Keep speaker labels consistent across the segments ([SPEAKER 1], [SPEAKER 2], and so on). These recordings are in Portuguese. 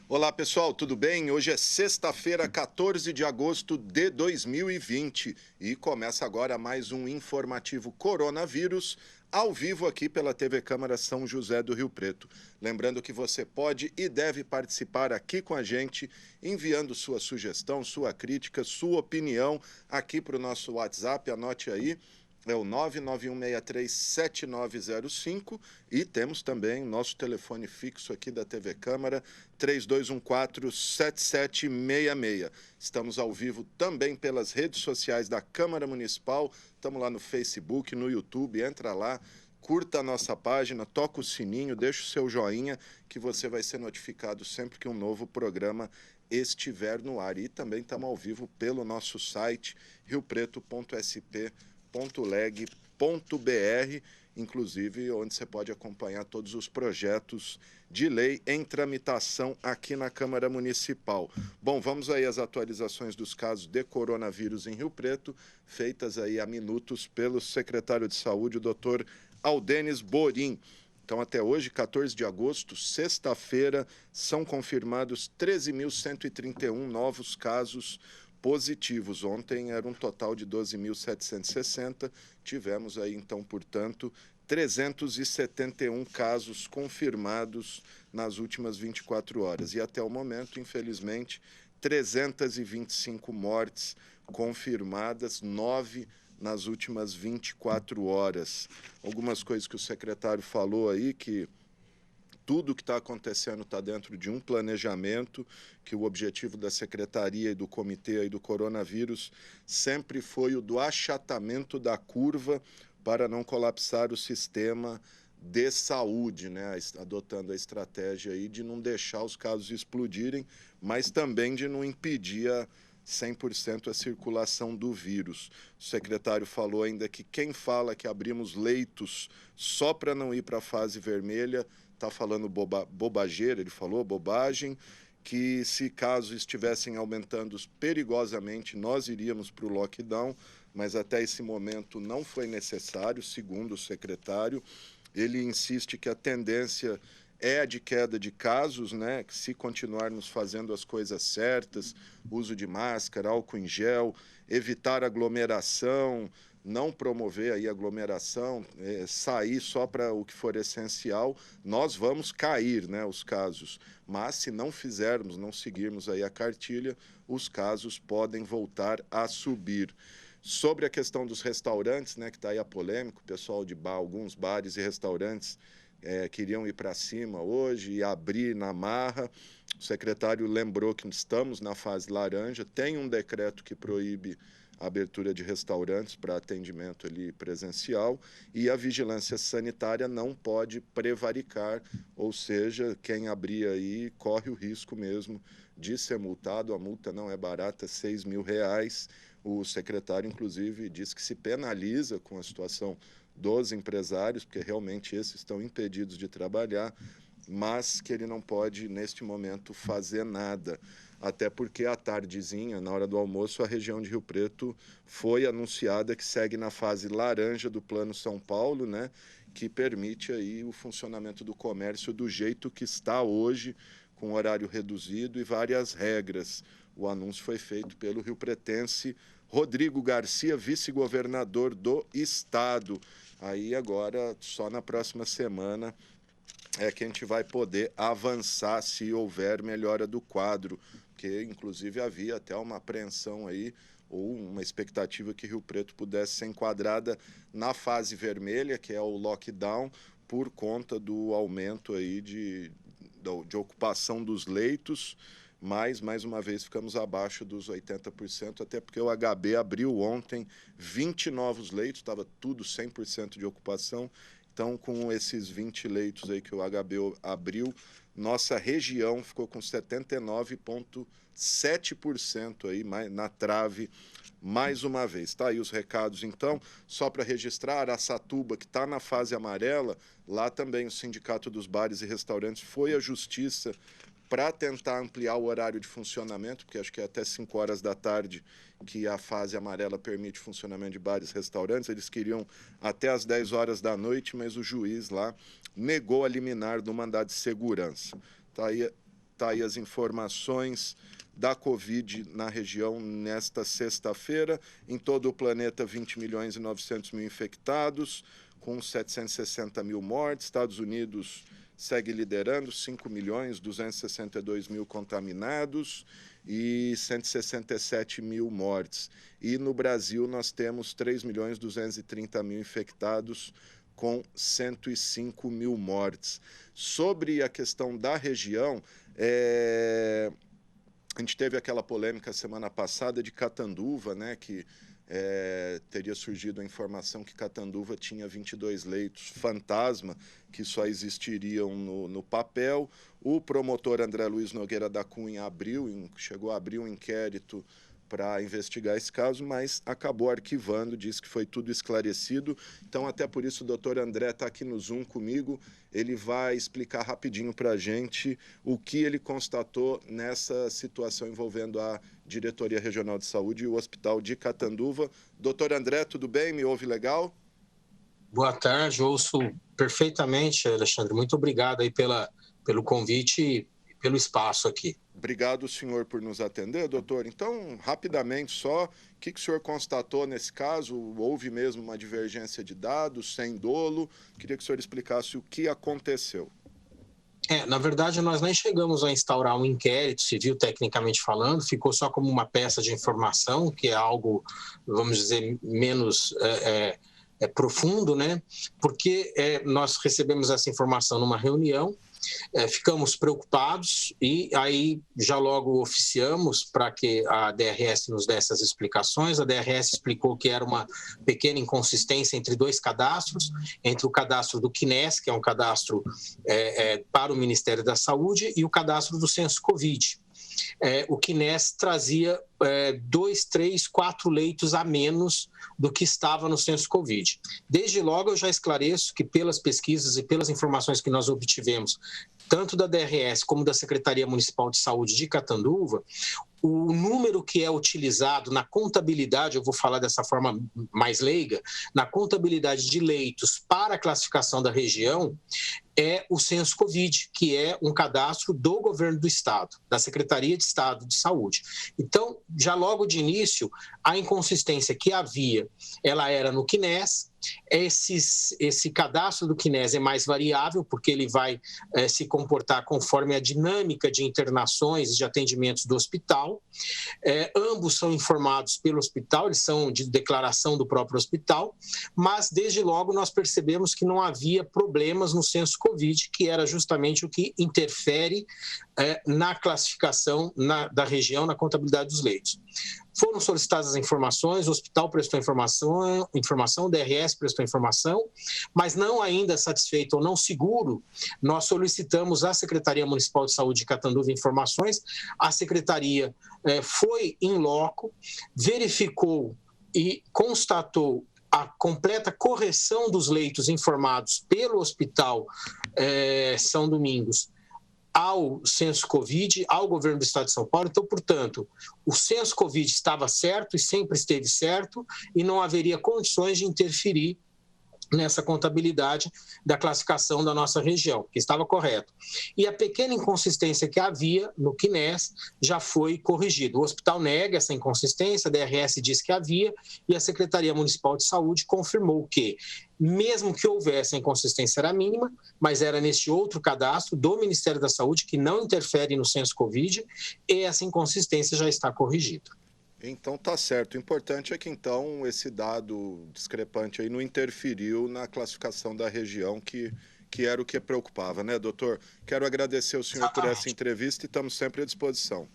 [SPEAKER 1] Olá pessoal, tudo bem? Hoje é sexta-feira, 14 de agosto de 2020 e começa agora mais um informativo Coronavírus ao vivo aqui pela TV Câmara São José do Rio Preto. Lembrando que você pode e deve participar aqui com a gente, enviando sua sugestão, sua crítica, sua opinião aqui para o nosso WhatsApp, anote aí. É o 991637905 e temos também nosso telefone fixo aqui da TV Câmara, 3214-7766. Estamos ao vivo também pelas redes sociais da Câmara Municipal, estamos lá no Facebook, no YouTube, entra lá, curta a nossa página, toca o sininho, deixa o seu joinha, que você vai ser notificado sempre que um novo programa estiver no ar. E também estamos ao vivo pelo nosso site, riopreto.sp.leg.br, inclusive onde você pode acompanhar todos os projetos de lei em tramitação aqui na Câmara Municipal. Bom, vamos aí às atualizações dos casos de coronavírus em Rio Preto, feitas aí há minutos pelo secretário de Saúde, o doutor Aldenis Borim. Então, até hoje, 14 de agosto, sexta-feira, são confirmados 13.131 novos casos positivos. Ontem era um total de 12.760. Tivemos aí, então, portanto, 371 casos confirmados nas últimas 24 horas. E até o momento, infelizmente, 325 mortes confirmadas, 9 nas últimas 24 horas. Algumas coisas que o secretário falou aí, que tudo que está acontecendo está dentro de um planejamento, que o objetivo da secretaria e do comitê aí do coronavírus sempre foi o do achatamento da curva para não colapsar o sistema de saúde, né? Adotando a estratégia aí de não deixar os casos explodirem, mas também de não impedir 100% a circulação do vírus. O secretário falou ainda que quem fala que abrimos leitos só para não ir para a fase vermelha está falando bobageira, ele falou bobagem, que se casos estivessem aumentando perigosamente, nós iríamos para o lockdown, mas até esse momento não foi necessário, segundo o secretário. Ele insiste que a tendência é a de queda de casos, né? Que se continuarmos fazendo as coisas certas, uso de máscara, álcool em gel, evitar aglomeração, não promover aí aglomeração, sair só para o que for essencial, nós vamos cair, né, os casos. Mas se não fizermos, não seguirmos aí a cartilha, os casos podem voltar a subir. Sobre a questão dos restaurantes, né, que está aí a polêmica, o pessoal de alguns bares e restaurantes queriam ir para cima hoje e abrir na marra. O secretário lembrou que estamos na fase laranja, tem um decreto que proíbe a abertura de restaurantes para atendimento ali presencial e a vigilância sanitária não pode prevaricar, ou seja, quem abrir aí corre o risco mesmo de ser multado. A multa não é barata, R$ 6.000. O secretário, inclusive, diz que se penaliza com a situação dos empresários, porque realmente esses estão impedidos de trabalhar, mas que ele não pode, neste momento, fazer nada. Até porque à tardezinha, na hora do almoço, a região de Rio Preto foi anunciada que segue na fase laranja do Plano São Paulo, né, que permite aí o funcionamento do comércio do jeito que está hoje, com horário reduzido e várias regras. O anúncio foi feito pelo riopretense Rodrigo Garcia, vice-governador do estado. Aí agora, só na próxima semana, é que a gente vai poder avançar se houver melhora do quadro, que inclusive havia até uma apreensão aí, ou uma expectativa que Rio Preto pudesse ser enquadrada na fase vermelha, que é o lockdown, por conta do aumento aí de ocupação dos leitos, mas, mais uma vez, ficamos abaixo dos 80%, até porque o HB abriu ontem 20 novos leitos, estava tudo 100% de ocupação. Então, com esses 20 leitos aí que o HB abriu, nossa região ficou com 79,7% aí na trave, mais uma vez. Tá aí os recados, então, só para registrar, Araçatuba, que está na fase amarela, lá também o Sindicato dos Bares e Restaurantes foi à Justiça para tentar ampliar o horário de funcionamento, porque acho que é até 5 horas da tarde que a fase amarela permite funcionamento de bares e restaurantes. Eles queriam até às 10 horas da noite, mas o juiz lá negou a liminar do mandado de segurança. Tá aí Tá aí as informações da Covid na região nesta sexta-feira. Em todo o planeta, 20 milhões e 900 mil infectados, com 760 mil mortes. Estados Unidos segue liderando, 5 milhões 262 mil contaminados e 167 mil mortes. E no Brasil nós temos 3 milhões 230 mil infectados, com 105 mil mortes. Sobre a questão da região, a gente teve aquela polêmica semana passada de Catanduva, né, que teria surgido a informação que Catanduva tinha 22 leitos fantasma, que só existiriam no papel. O promotor André Luiz Nogueira da Cunha chegou a abrir um inquérito para investigar esse caso, mas acabou arquivando, disse que foi tudo esclarecido. Então, até por isso, o doutor André está aqui no Zoom comigo. Ele vai explicar rapidinho para a gente o que ele constatou nessa situação envolvendo a Diretoria Regional de Saúde e o Hospital de Catanduva. Doutor André, tudo bem? Me ouve legal?
[SPEAKER 2] Boa tarde, ouço perfeitamente, Alexandre. Muito obrigado aí pelo convite e pelo espaço aqui.
[SPEAKER 1] Obrigado, senhor, por nos atender, doutor. Então, rapidamente só, o que o senhor constatou nesse caso? Houve mesmo uma divergência de dados, sem dolo? Queria que o senhor explicasse o que aconteceu.
[SPEAKER 2] Na verdade, nós nem chegamos a instaurar um inquérito civil, tecnicamente falando, ficou só como uma peça de informação, que é algo, vamos dizer, menos profundo, né? Porque nós recebemos essa informação numa reunião, ficamos preocupados e aí já logo oficiamos para que a DRS nos desse as explicações. A DRS explicou que era uma pequena inconsistência entre dois cadastros, entre o cadastro do CNES, que é um cadastro para o Ministério da Saúde, e o cadastro do Censo Covid. O CNES trazia 2, 3, 4 leitos a menos do que estava no Censo Covid. Desde logo eu já esclareço que pelas pesquisas e pelas informações que nós obtivemos, tanto da DRS como da Secretaria Municipal de Saúde de Catanduva, o número que é utilizado na contabilidade, eu vou falar dessa forma mais leiga, na contabilidade de leitos para a classificação da região, é o Censo Covid, que é um cadastro do governo do Estado, da Secretaria de Estado de Saúde. Então, já logo de início, a inconsistência que havia, ela era no CNES. Esse cadastro do CNES é mais variável, porque ele vai se comportar conforme a dinâmica de internações e de atendimentos do hospital. Ambos são informados pelo hospital, eles são de declaração do próprio hospital, mas desde logo nós percebemos que não havia problemas no Censo Covid, que era justamente o que interfere na classificação da região, na contabilidade dos leitos. Foram solicitadas as informações, o hospital prestou informação, o DRS prestou informação, mas não ainda satisfeito ou não seguro, nós solicitamos à Secretaria Municipal de Saúde de Catanduva informações. A Secretaria foi in loco, verificou e constatou a completa correção dos leitos informados pelo Hospital São Domingos ao Censo Covid, ao governo do Estado de São Paulo. Então, portanto, o Censo Covid estava certo e sempre esteve certo e não haveria condições de interferir nessa contabilidade da classificação da nossa região, que estava correto. E a pequena inconsistência que havia no CNES já foi corrigida. O hospital nega essa inconsistência, a DRS diz que havia, e a Secretaria Municipal de Saúde confirmou que, mesmo que houvesse a inconsistência, era mínima, mas era neste outro cadastro do Ministério da Saúde, que não interfere no Censo Covid, e essa inconsistência já está corrigida.
[SPEAKER 1] Então tá certo. O importante é que então esse dado discrepante aí não interferiu na classificação da região, que era o que preocupava, né, doutor? Quero agradecer ao senhor por essa entrevista e estamos sempre à disposição.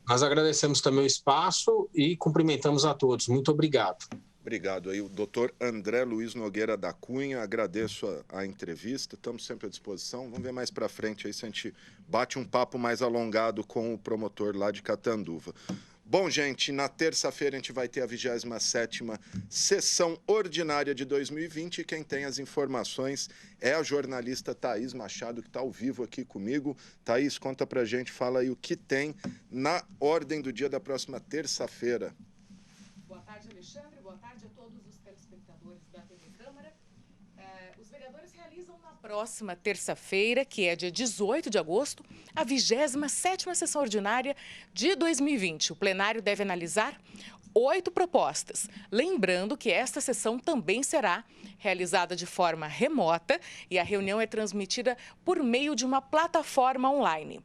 [SPEAKER 2] Nós agradecemos também o espaço e cumprimentamos a todos. Muito obrigado.
[SPEAKER 1] Obrigado aí, o doutor André Luiz Nogueira da Cunha. Agradeço a entrevista, estamos sempre à disposição. Vamos ver mais para frente aí se a gente bate um papo mais alongado com o promotor lá de Catanduva. Bom, gente, na terça-feira a gente vai ter a 27ª sessão ordinária de 2020 e quem tem as informações é a jornalista Thaís Machado, que está ao vivo aqui comigo. Thaís, conta pra gente, fala aí o que tem na ordem do dia da próxima terça-feira.
[SPEAKER 3] Boa tarde, Alexandre. Boa tarde a todos os telespectadores da TV Câmara. Os vereadores realizam na próxima terça-feira, que é dia 18 de agosto, a 27ª sessão ordinária de 2020. O plenário deve analisar 8 propostas. Lembrando que esta sessão também será realizada de forma remota e a reunião é transmitida por meio de uma plataforma online.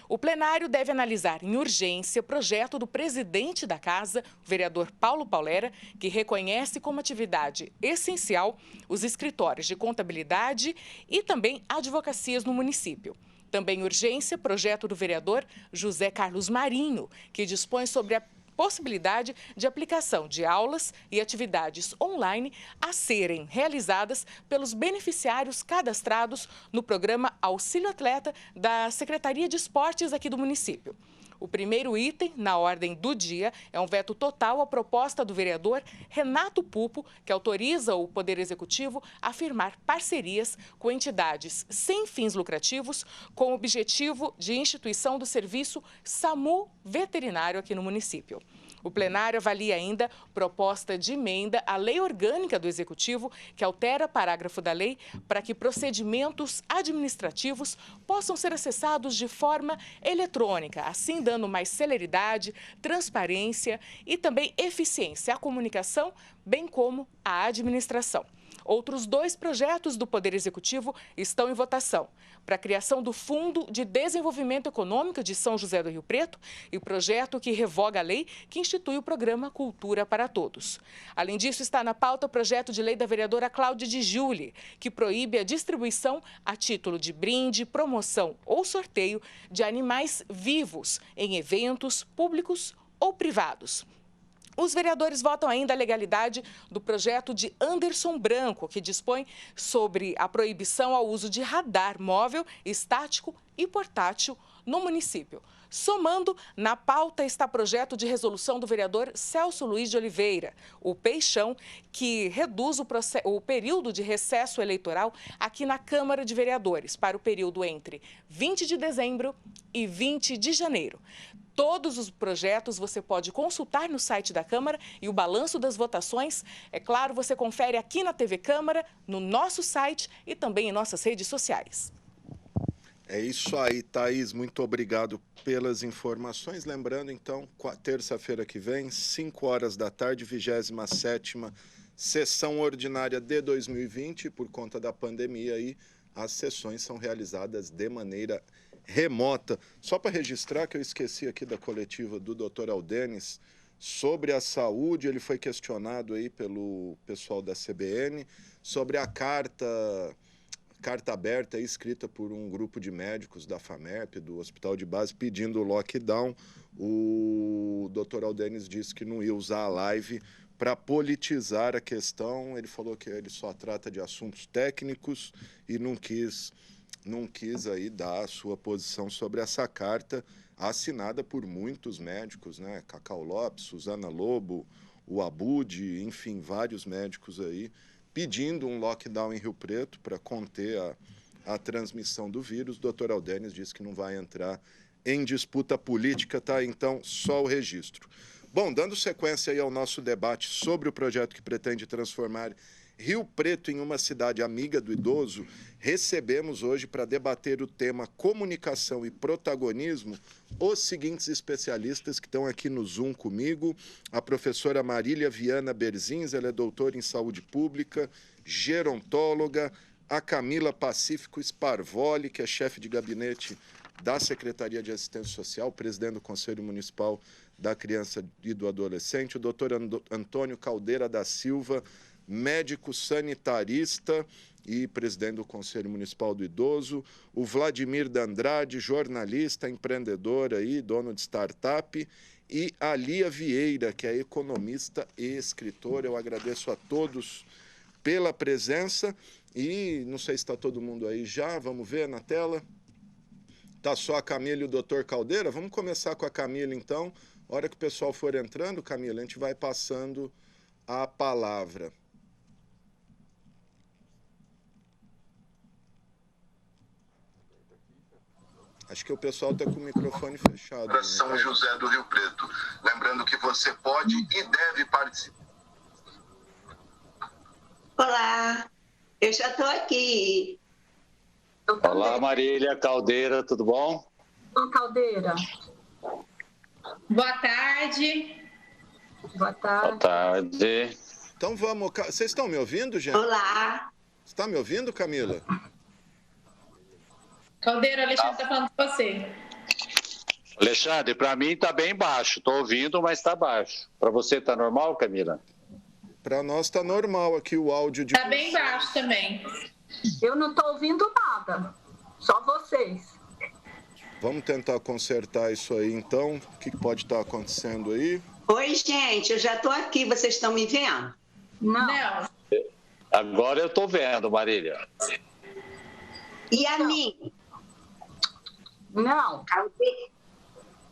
[SPEAKER 3] O plenário deve analisar em urgência o projeto do presidente da Casa, o vereador Paulo Paulera, que reconhece como atividade essencial os escritórios de contabilidade e também advocacias no município. Também em urgência, projeto do vereador José Carlos Marinho, que dispõe sobre a possibilidade de aplicação de aulas e atividades online a serem realizadas pelos beneficiários cadastrados no programa Auxílio Atleta da Secretaria de Esportes aqui do município. O primeiro item, na ordem do dia, é um veto total à proposta do vereador Renato Pupo, que autoriza o Poder Executivo a firmar parcerias com entidades sem fins lucrativos com o objetivo de instituição do serviço SAMU veterinário aqui no município. O plenário avalia ainda proposta de emenda à lei orgânica do Executivo, que altera parágrafo da lei para que procedimentos administrativos possam ser acessados de forma eletrônica, assim dando mais celeridade, transparência e também eficiência à comunicação, bem como à administração. Outros 2 projetos do Poder Executivo estão em votação, para a criação do Fundo de Desenvolvimento Econômico de São José do Rio Preto e o projeto que revoga a lei que institui o programa Cultura para Todos. Além disso, está na pauta o projeto de lei da vereadora Cláudia de Giuli, que proíbe a distribuição a título de brinde, promoção ou sorteio de animais vivos em eventos públicos ou privados. Os vereadores votam ainda a legalidade do projeto de Anderson Branco, que dispõe sobre a proibição ao uso de radar móvel, estático e portátil no município. Somando, na pauta está projeto de resolução do vereador Celso Luiz de Oliveira, o Peixão, que reduz o período de recesso eleitoral aqui na Câmara de Vereadores para o período entre 20 de dezembro e 20 de janeiro. Todos os projetos você pode consultar no site da Câmara e o balanço das votações, é claro, você confere aqui na TV Câmara, no nosso site e também em nossas redes sociais.
[SPEAKER 1] É isso aí, Thaís. Muito obrigado pelas informações. Lembrando, então, terça-feira que vem, 5 horas da tarde, 27ª sessão ordinária de 2020. Por conta da pandemia, aí, as sessões são realizadas de maneira remota. Só para registrar que eu esqueci aqui da coletiva do Dr. Aldenis sobre a saúde, ele foi questionado aí pelo pessoal da CBN sobre a carta aberta aí, escrita por um grupo de médicos da FAMEP, do Hospital de Base, pedindo o lockdown. O Dr. Aldenis disse que não ia usar a live para politizar a questão. Ele falou que ele só trata de assuntos técnicos e não quis aí dar a sua posição sobre essa carta assinada por muitos médicos, né? Cacau Lopes, Suzana Lobo, o Abud, enfim, vários médicos aí, pedindo um lockdown em Rio Preto para conter a transmissão do vírus. O doutor Aldenis disse que não vai entrar em disputa política, tá? Então, só o registro. Bom, dando sequência aí ao nosso debate sobre o projeto que pretende transformar Rio Preto em uma cidade amiga do idoso, recebemos hoje para debater o tema comunicação e protagonismo os seguintes especialistas que estão aqui no Zoom comigo. A professora Marília Viana Berzins, ela é doutora em saúde pública, gerontóloga. A Camila Pacífico Sparvoli, que é chefe de gabinete da Secretaria de Assistência Social, presidente do Conselho Municipal da Criança e do Adolescente. O doutor Antônio Caldeira da Silva, médico sanitarista e presidente do Conselho Municipal do Idoso, o Vladimir D'Andrade, jornalista, empreendedor aí, dono de startup, e a Lia Vieira, que é economista e escritora. Eu agradeço a todos pela presença e não sei se está todo mundo aí já, vamos ver na tela. Está só a Camila e o doutor Caldeira? Vamos começar com a Camila, então. A hora que o pessoal for entrando, Camila, a gente vai passando a palavra. Acho que o pessoal está com o microfone fechado.
[SPEAKER 4] São José do Rio Preto. Lembrando que você pode e deve participar.
[SPEAKER 5] Olá, Eu já estou aqui.
[SPEAKER 6] Olá, Marília Caldeira, tudo bom?
[SPEAKER 7] Olá, Caldeira.
[SPEAKER 8] Boa tarde.
[SPEAKER 7] Boa tarde.
[SPEAKER 6] Boa tarde.
[SPEAKER 1] Então vamos. Vocês estão me ouvindo, gente?
[SPEAKER 5] Olá.
[SPEAKER 1] Você está me ouvindo, Camila?
[SPEAKER 8] Caldeira, o Alexandre está falando com você.
[SPEAKER 6] Alexandre, para mim está bem baixo. Estou ouvindo, mas está baixo. Para você está normal, Camila?
[SPEAKER 1] Para nós está normal aqui o áudio de.
[SPEAKER 8] Está bem baixo também.
[SPEAKER 7] Eu não estou ouvindo nada. Só vocês.
[SPEAKER 1] Vamos tentar consertar isso aí, então. O que pode estar acontecendo aí?
[SPEAKER 5] Oi, gente, eu já estou aqui. Vocês estão me vendo?
[SPEAKER 8] Não.
[SPEAKER 6] Agora eu estou vendo, Marília.
[SPEAKER 5] E a mim?
[SPEAKER 7] Não.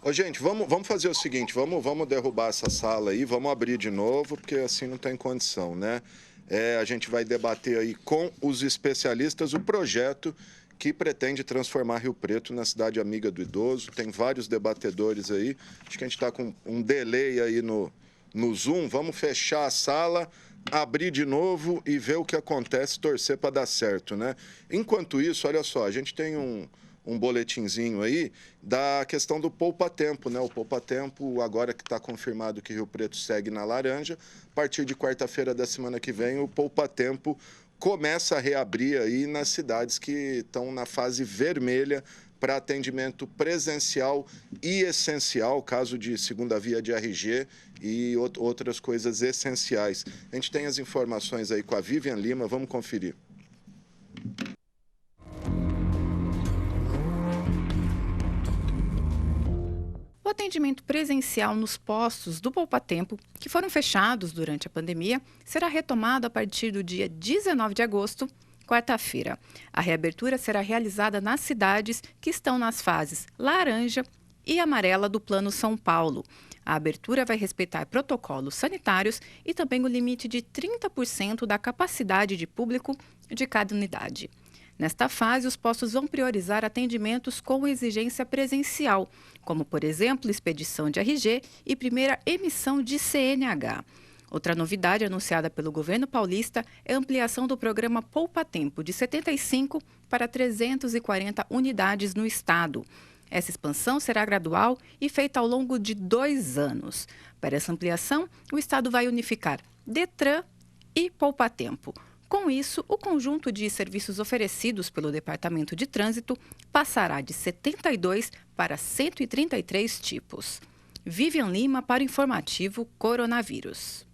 [SPEAKER 1] Ô, gente, vamos fazer o seguinte, vamos derrubar essa sala aí, vamos abrir de novo, porque assim não tem condição, né? A gente vai debater aí com os especialistas o projeto que pretende transformar Rio Preto na cidade amiga do idoso. Tem vários debatedores aí, acho que a gente está com um delay aí no Zoom. Vamos fechar a sala, abrir de novo e ver o que acontece, torcer para dar certo, né? Enquanto isso, olha só, a gente tem um boletinzinho aí da questão do poupa-tempo, né? O poupa-tempo, agora que está confirmado que Rio Preto segue na laranja, a partir de quarta-feira da semana que vem, o poupa-tempo começa a reabrir aí nas cidades que estão na fase vermelha para atendimento presencial e essencial, caso de segunda via de RG e outras coisas essenciais. A gente tem as informações aí com a Vivian Lima, vamos conferir.
[SPEAKER 9] O atendimento presencial nos postos do Poupa-Tempo, que foram fechados durante a pandemia, será retomado a partir do dia 19 de agosto, quarta-feira. A reabertura será realizada nas cidades que estão nas fases laranja e amarela do Plano São Paulo. A abertura vai respeitar protocolos sanitários e também o limite de 30% da capacidade de público de cada unidade. Nesta fase, os postos vão priorizar atendimentos com exigência presencial, como, por exemplo, expedição de RG e primeira emissão de CNH. Outra novidade anunciada pelo governo paulista é a ampliação do programa Poupa-Tempo de 75 para 340 unidades no estado. Essa expansão será gradual e feita ao longo de 2 anos. Para essa ampliação, o estado vai unificar Detran e Poupa-Tempo. Com isso, o conjunto de serviços oferecidos pelo Departamento de Trânsito passará de 72 para 133 tipos. Vivian Lima para o Informativo Coronavírus.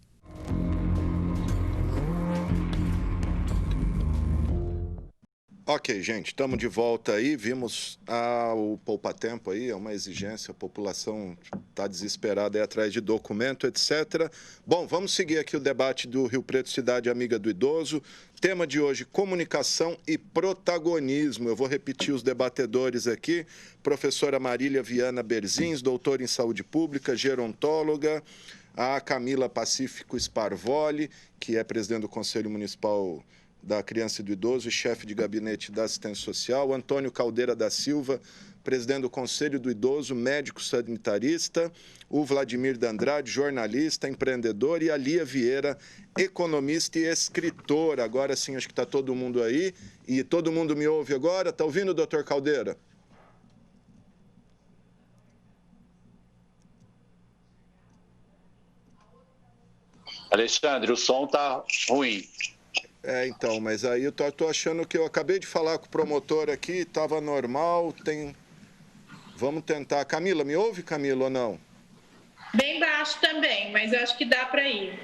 [SPEAKER 1] Ok, gente, estamos de volta aí, vimos o poupa-tempo aí, é uma exigência, a população está desesperada aí atrás de documento, etc. Bom, vamos seguir aqui o debate do Rio Preto Cidade Amiga do Idoso. Tema de hoje, comunicação e protagonismo. Eu vou repetir os debatedores aqui. Professora Marília Viana Berzins, doutora em saúde pública, gerontóloga. A Camila Pacífico Sparvoli, que é presidente do Conselho Municipal da Criança e do Idoso e chefe de gabinete da assistência social, Antônio Caldeira da Silva, presidente do Conselho do Idoso, médico sanitarista, o Vladimir D'Andrade, jornalista, empreendedor, e a Lia Vieira, economista e escritora. Agora sim, acho que está todo mundo aí, e todo mundo me ouve agora. Está ouvindo, doutor Caldeira?
[SPEAKER 6] Alexandre, o som está ruim.
[SPEAKER 1] Então, mas aí eu tô achando que eu acabei de falar com o promotor aqui, estava normal, Vamos tentar. Camila, me ouve, Camila, ou não?
[SPEAKER 8] Bem baixo também, mas eu acho que dá para ir.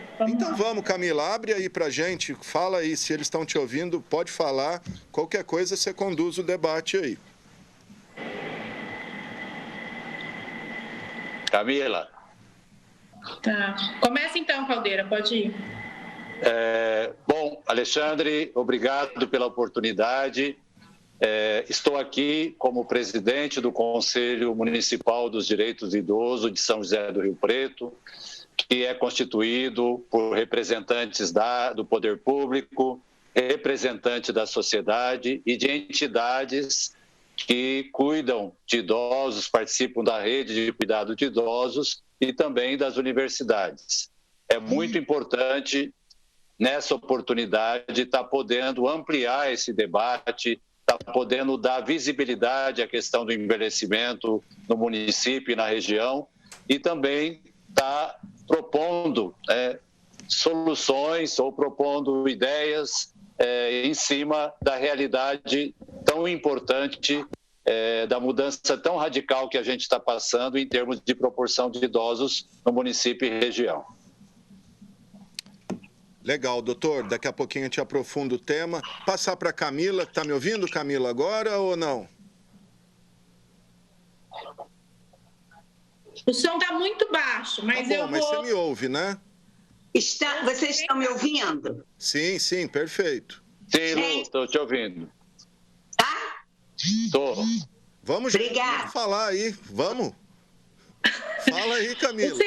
[SPEAKER 1] Vamos, Camila, abre aí pra gente, fala aí, se eles estão te ouvindo, pode falar, qualquer coisa você conduz o debate aí.
[SPEAKER 6] Camila.
[SPEAKER 8] Tá. Começa então, Caldeira, pode ir.
[SPEAKER 6] Bom, Alexandre, obrigado pela oportunidade. Estou aqui como presidente do Conselho Municipal dos Direitos do Idoso de São José do Rio Preto, que é constituído por representantes do poder público, representantes da sociedade e de entidades que cuidam de idosos, participam da rede de cuidado de idosos e também das universidades. É muito importante nessa oportunidade, está podendo ampliar esse debate, está podendo dar visibilidade à questão do envelhecimento no município e na região, e também está propondo soluções ou propondo ideias em cima da realidade tão importante, da mudança tão radical que a gente está passando em termos de proporção de idosos no município e região.
[SPEAKER 1] Legal, doutor. Daqui a pouquinho a gente aprofunda o tema. Passar para a Camila. Está me ouvindo, Camila, agora ou não?
[SPEAKER 8] O som está muito baixo, mas
[SPEAKER 1] tá bom, mas você me ouve, né?
[SPEAKER 5] Vocês estão me ouvindo?
[SPEAKER 1] Sim, sim, perfeito.
[SPEAKER 6] Sim, Lu, estou te ouvindo.
[SPEAKER 5] Tá?
[SPEAKER 6] Estou.
[SPEAKER 1] Vamos falar aí, vamos. Fala aí, Camila.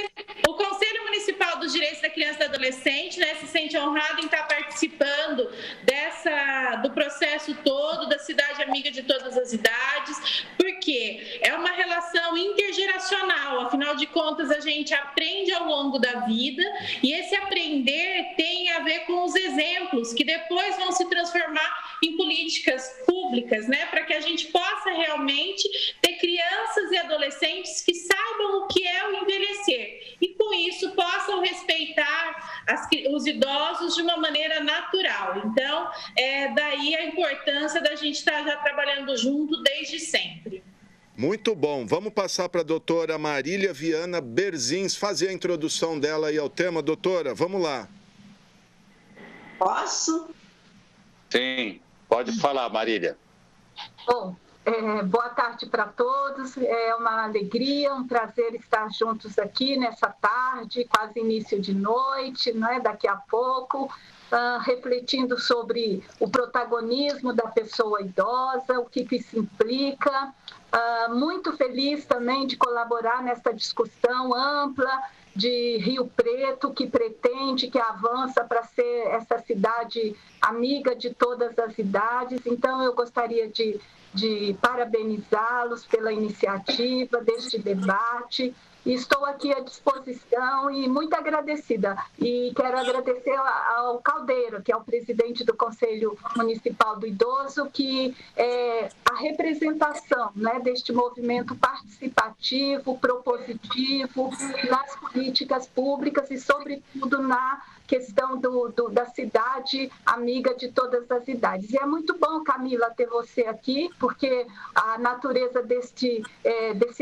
[SPEAKER 8] O Conselho Municipal dos Direitos da Criança e do Adolescente, né, se sente honrado em estar participando do processo todo da Cidade Amiga de Todas as Idades, porque é uma relação intergeracional, afinal de contas a gente aprende ao longo da vida e esse aprender tem a ver com os exemplos que depois vão se transformar em políticas públicas, né, para que a gente possa realmente ter crianças e adolescentes que saibam o que é o envelhecer e com isso possam respeitar os idosos de uma maneira natural. Então, daí a importância da gente estar já trabalhando junto desde sempre.
[SPEAKER 1] Muito bom. Vamos passar para a doutora Marília Viana Berzins fazer a introdução dela aí ao tema. Doutora, vamos lá.
[SPEAKER 5] Posso?
[SPEAKER 6] Sim, pode falar, Marília.
[SPEAKER 7] Bom, boa tarde para todos. É uma alegria, um prazer estar juntos aqui nessa tarde, quase início de noite, né? Daqui a pouco, refletindo sobre o protagonismo da pessoa idosa, o que isso implica. Muito feliz também de colaborar nessa discussão ampla de Rio Preto, que pretende, que avança para ser essa cidade amiga de todas as idades. Então, eu gostaria de parabenizá-los pela iniciativa deste debate. E estou aqui à disposição e muito agradecida. E quero agradecer ao Caldeira, que é o presidente do Conselho Municipal do Idoso, que é a representação, né, deste movimento participativo, propositivo, nas políticas públicas e, sobretudo, na questão da cidade amiga de todas as idades. E é muito bom, Camila, ter você aqui, porque a natureza desse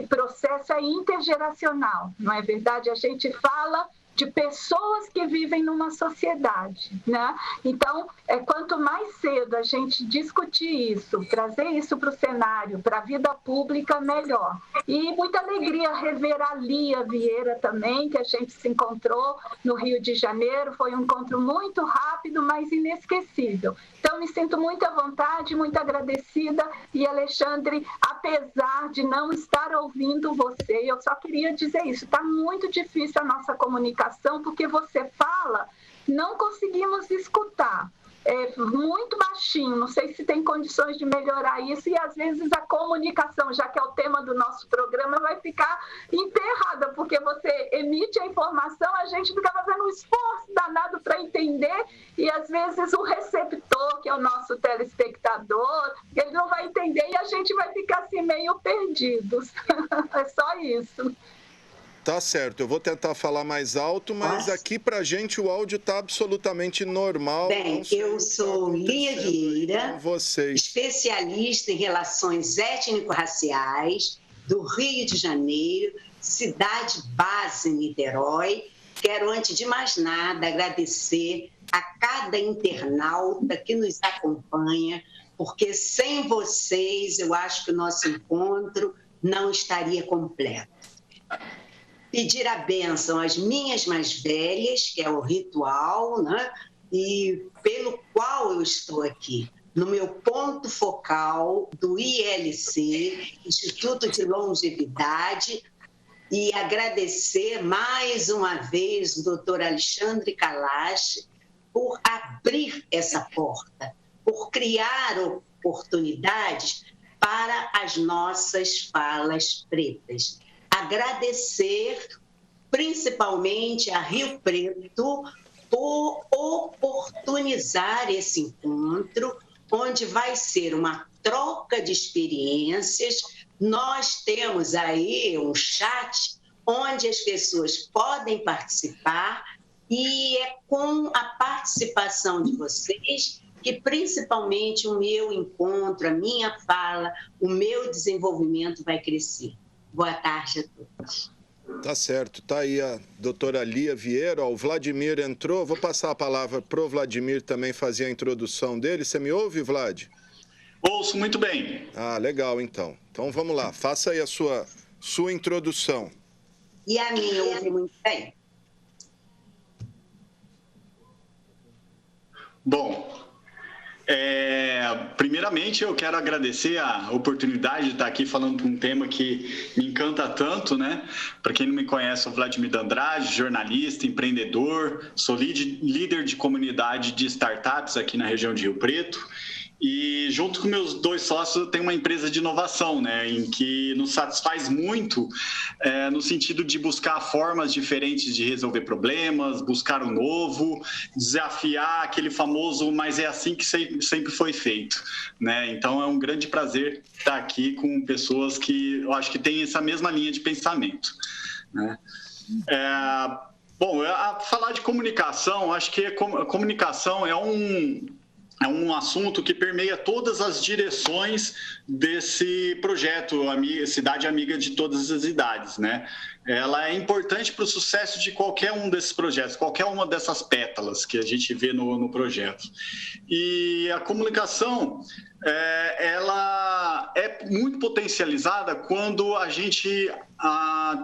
[SPEAKER 7] processo é intergeracional, não é verdade? A gente fala de pessoas que vivem numa sociedade, né? Então, quanto mais cedo a gente discutir isso, trazer isso para o cenário, para a vida pública, melhor. E muita alegria rever a Lia Vieira também, que a gente se encontrou no Rio de Janeiro. Foi um encontro muito rápido, mas inesquecível. Então, me sinto muito à vontade, muito agradecida. E, Alexandre, apesar de não estar ouvindo você, eu só queria dizer isso, está muito difícil a nossa comunicação, porque você fala, não conseguimos escutar. É muito baixinho, não sei se tem condições de melhorar isso e às vezes a comunicação, já que é o tema do nosso programa, vai ficar emperrada, porque você emite a informação, a gente fica fazendo um esforço danado para entender e às vezes o receptor, que é o nosso telespectador, ele não vai entender e a gente vai ficar assim meio perdidos. É só isso.
[SPEAKER 1] Tá certo, eu vou tentar falar mais alto, mas aqui pra gente o áudio tá absolutamente normal.
[SPEAKER 5] Bem, eu sou Lia Vieira, especialista em relações étnico-raciais do Rio de Janeiro, cidade base Niterói. Quero, antes de mais nada, agradecer a cada internauta que nos acompanha, porque sem vocês eu acho que o nosso encontro não estaria completo. Pedir a bênção às minhas mais velhas, que é o ritual, né? E pelo qual eu estou aqui, no meu ponto focal do ILC, Instituto de Longevidade, e agradecer mais uma vez o doutor Alexandre Kalash por abrir essa porta, por criar oportunidades para as nossas falas pretas. Agradecer principalmente a Rio Preto por oportunizar esse encontro, onde vai ser uma troca de experiências. Nós temos aí um chat onde as pessoas podem participar e é com a participação de vocês que principalmente o meu encontro, a minha fala, o meu desenvolvimento vai crescer. Boa tarde a todos.
[SPEAKER 1] Tá certo, tá aí a doutora Lia Vieira, o Vladimir entrou, vou passar a palavra para o Vladimir também fazer a introdução dele. Você me ouve, Vlad?
[SPEAKER 10] Ouço muito bem.
[SPEAKER 1] Ah, legal, então. Então vamos lá, faça aí a sua introdução.
[SPEAKER 5] E a minha ouve muito bem?
[SPEAKER 10] Bom, primeiramente eu quero agradecer a oportunidade de estar aqui falando de um tema que me encanta tanto, né? Para quem não me conhece, sou Vladimir D'Andrade, jornalista, empreendedor, sou líder de comunidade de startups aqui na região de Rio Preto. E junto com meus 2 sócios eu tenho uma empresa de inovação, né, em que nos satisfaz muito no sentido de buscar formas diferentes de resolver problemas, buscar o novo, desafiar aquele famoso, mas é assim que sempre foi feito, né? Então é um grande prazer estar aqui com pessoas que eu acho que têm essa mesma linha de pensamento, né? Bom, falar de comunicação, acho que a comunicação é um assunto que permeia todas as direções desse projeto Cidade Amiga de Todas as Idades, né? Ela é importante para o sucesso de qualquer um desses projetos, qualquer uma dessas pétalas que a gente vê no projeto. E a comunicação, ela é muito potencializada quando a gente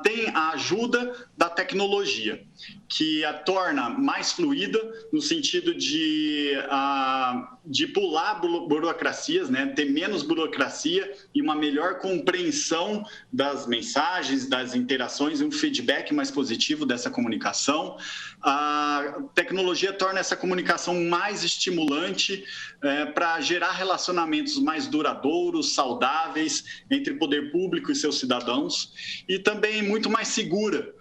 [SPEAKER 10] tem a ajuda da tecnologia, que a torna mais fluida no sentido de pular burocracias, né? Ter menos burocracia e uma melhor compreensão das mensagens, das interações e um feedback mais positivo dessa comunicação. A tecnologia torna essa comunicação mais estimulante para gerar relacionamentos mais duradouros, saudáveis entre poder público e seus cidadãos e também muito mais segura,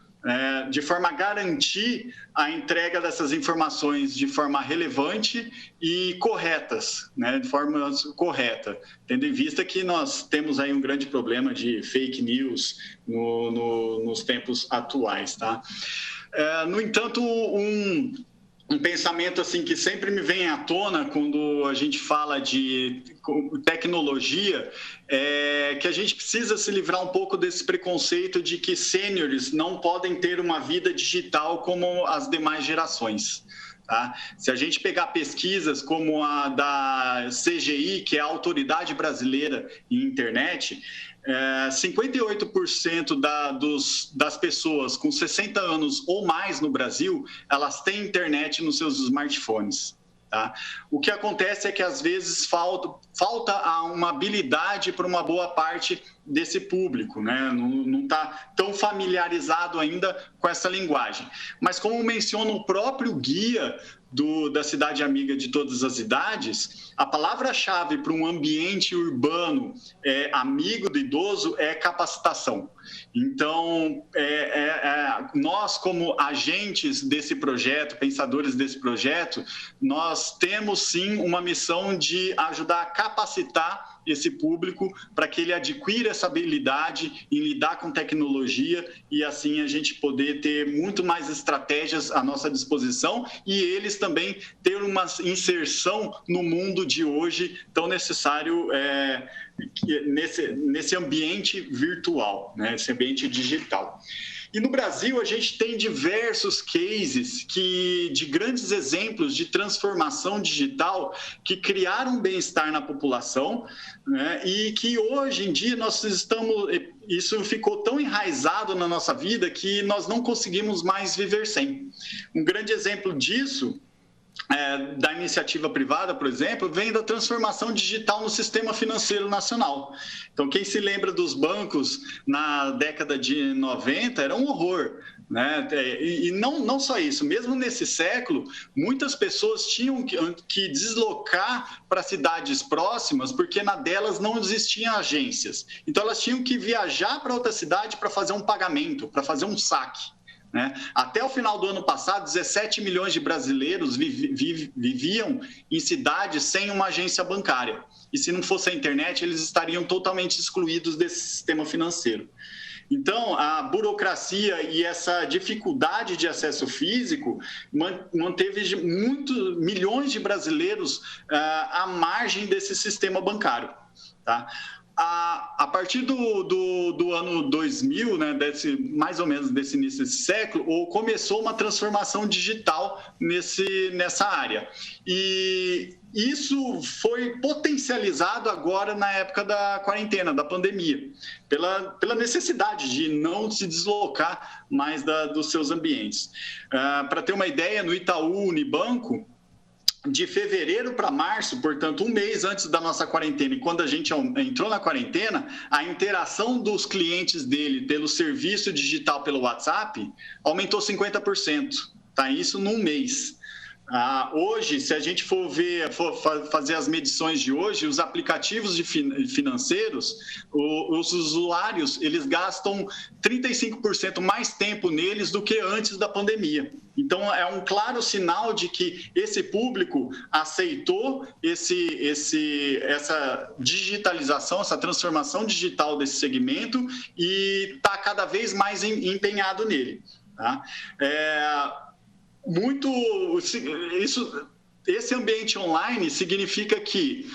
[SPEAKER 10] de forma a garantir a entrega dessas informações de forma relevante e corretas, né? De forma correta, tendo em vista que nós temos aí um grande problema de fake news nos tempos atuais, tá? No entanto, um pensamento assim que sempre me vem à tona quando a gente fala de tecnologia é que a gente precisa se livrar um pouco desse preconceito de que sêniores não podem ter uma vida digital como as demais gerações. Tá? Se a gente pegar pesquisas como a da CGI, que é a Autoridade Brasileira em Internet, 58% das pessoas com 60 anos ou mais no Brasil, elas têm internet nos seus smartphones. Tá? O que acontece é que às vezes falta uma habilidade para uma boa parte desse público, né? Não está tão familiarizado ainda com essa linguagem. Mas como menciona o próprio guia da Cidade Amiga de Todas as Idades, a palavra-chave para um ambiente urbano amigo do idoso é capacitação. Então, nós como agentes desse projeto, pensadores desse projeto, nós temos sim uma missão de ajudar a capacitar esse público para que ele adquira essa habilidade em lidar com tecnologia e assim a gente poder ter muito mais estratégias à nossa disposição e eles também ter uma inserção no mundo de hoje tão necessário nesse ambiente virtual, né? Esse ambiente digital. E no Brasil a gente tem diversos cases de grandes exemplos de transformação digital que criaram bem-estar na população, né? E que hoje em dia isso ficou tão enraizado na nossa vida que nós não conseguimos mais viver sem. Um grande exemplo disso da iniciativa privada, por exemplo, vem da transformação digital no sistema financeiro nacional. Então, quem se lembra dos bancos na década de 90 era um horror, né? E não só isso, mesmo nesse século, muitas pessoas tinham que deslocar para cidades próximas, porque na delas não existiam agências. Então, elas tinham que viajar para outra cidade para fazer um pagamento, para fazer um saque. né? Até o final do ano passado, 17 milhões de brasileiros viviam em cidades sem uma agência bancária. E se não fosse a internet, eles estariam totalmente excluídos desse sistema financeiro. Então, a burocracia e essa dificuldade de acesso físico manteve milhões de brasileiros à margem desse sistema bancário, tá? A partir do ano 2000, né, mais ou menos desse início desse século, começou uma transformação digital nessa área. E isso foi potencializado agora na época da quarentena, da pandemia, pela necessidade de não se deslocar mais dos seus ambientes. Para ter uma ideia, no Itaú Unibanco, de fevereiro para março, portanto, um mês antes da nossa quarentena, e quando a gente entrou na quarentena, a interação dos clientes dele pelo serviço digital pelo WhatsApp aumentou 50%, tá? Isso num mês. Hoje, se a gente for fazer as medições de hoje, os aplicativos financeiros, os usuários, eles gastam 35% mais tempo neles do que antes da pandemia. Então, é um claro sinal de que esse público aceitou essa digitalização, essa transformação digital desse segmento e está cada vez mais empenhado nele, tá? Esse ambiente online significa que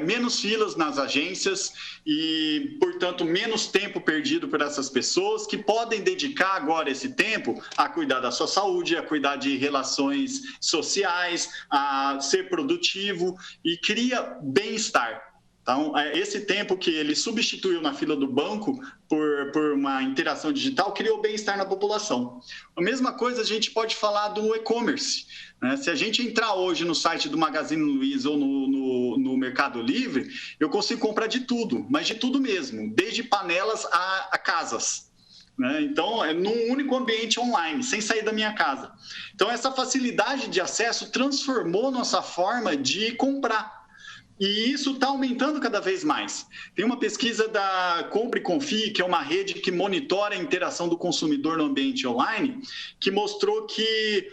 [SPEAKER 10] menos filas nas agências e, portanto, menos tempo perdido por essas pessoas que podem dedicar agora esse tempo a cuidar da sua saúde, a cuidar de relações sociais, a ser produtivo e cria bem-estar. Então, esse tempo que ele substituiu na fila do banco por uma interação digital criou bem-estar na população. A mesma coisa a gente pode falar do e-commerce, né? Se a gente entrar hoje no site do Magazine Luiza ou no Mercado Livre, eu consigo comprar de tudo, mas de tudo mesmo, desde panelas a casas, né? Então, é num único ambiente online, sem sair da minha casa. Então, essa facilidade de acesso transformou nossa forma de comprar. E isso está aumentando cada vez mais. Tem uma pesquisa da Compre e Confie, que é uma rede que monitora a interação do consumidor no ambiente online, que mostrou que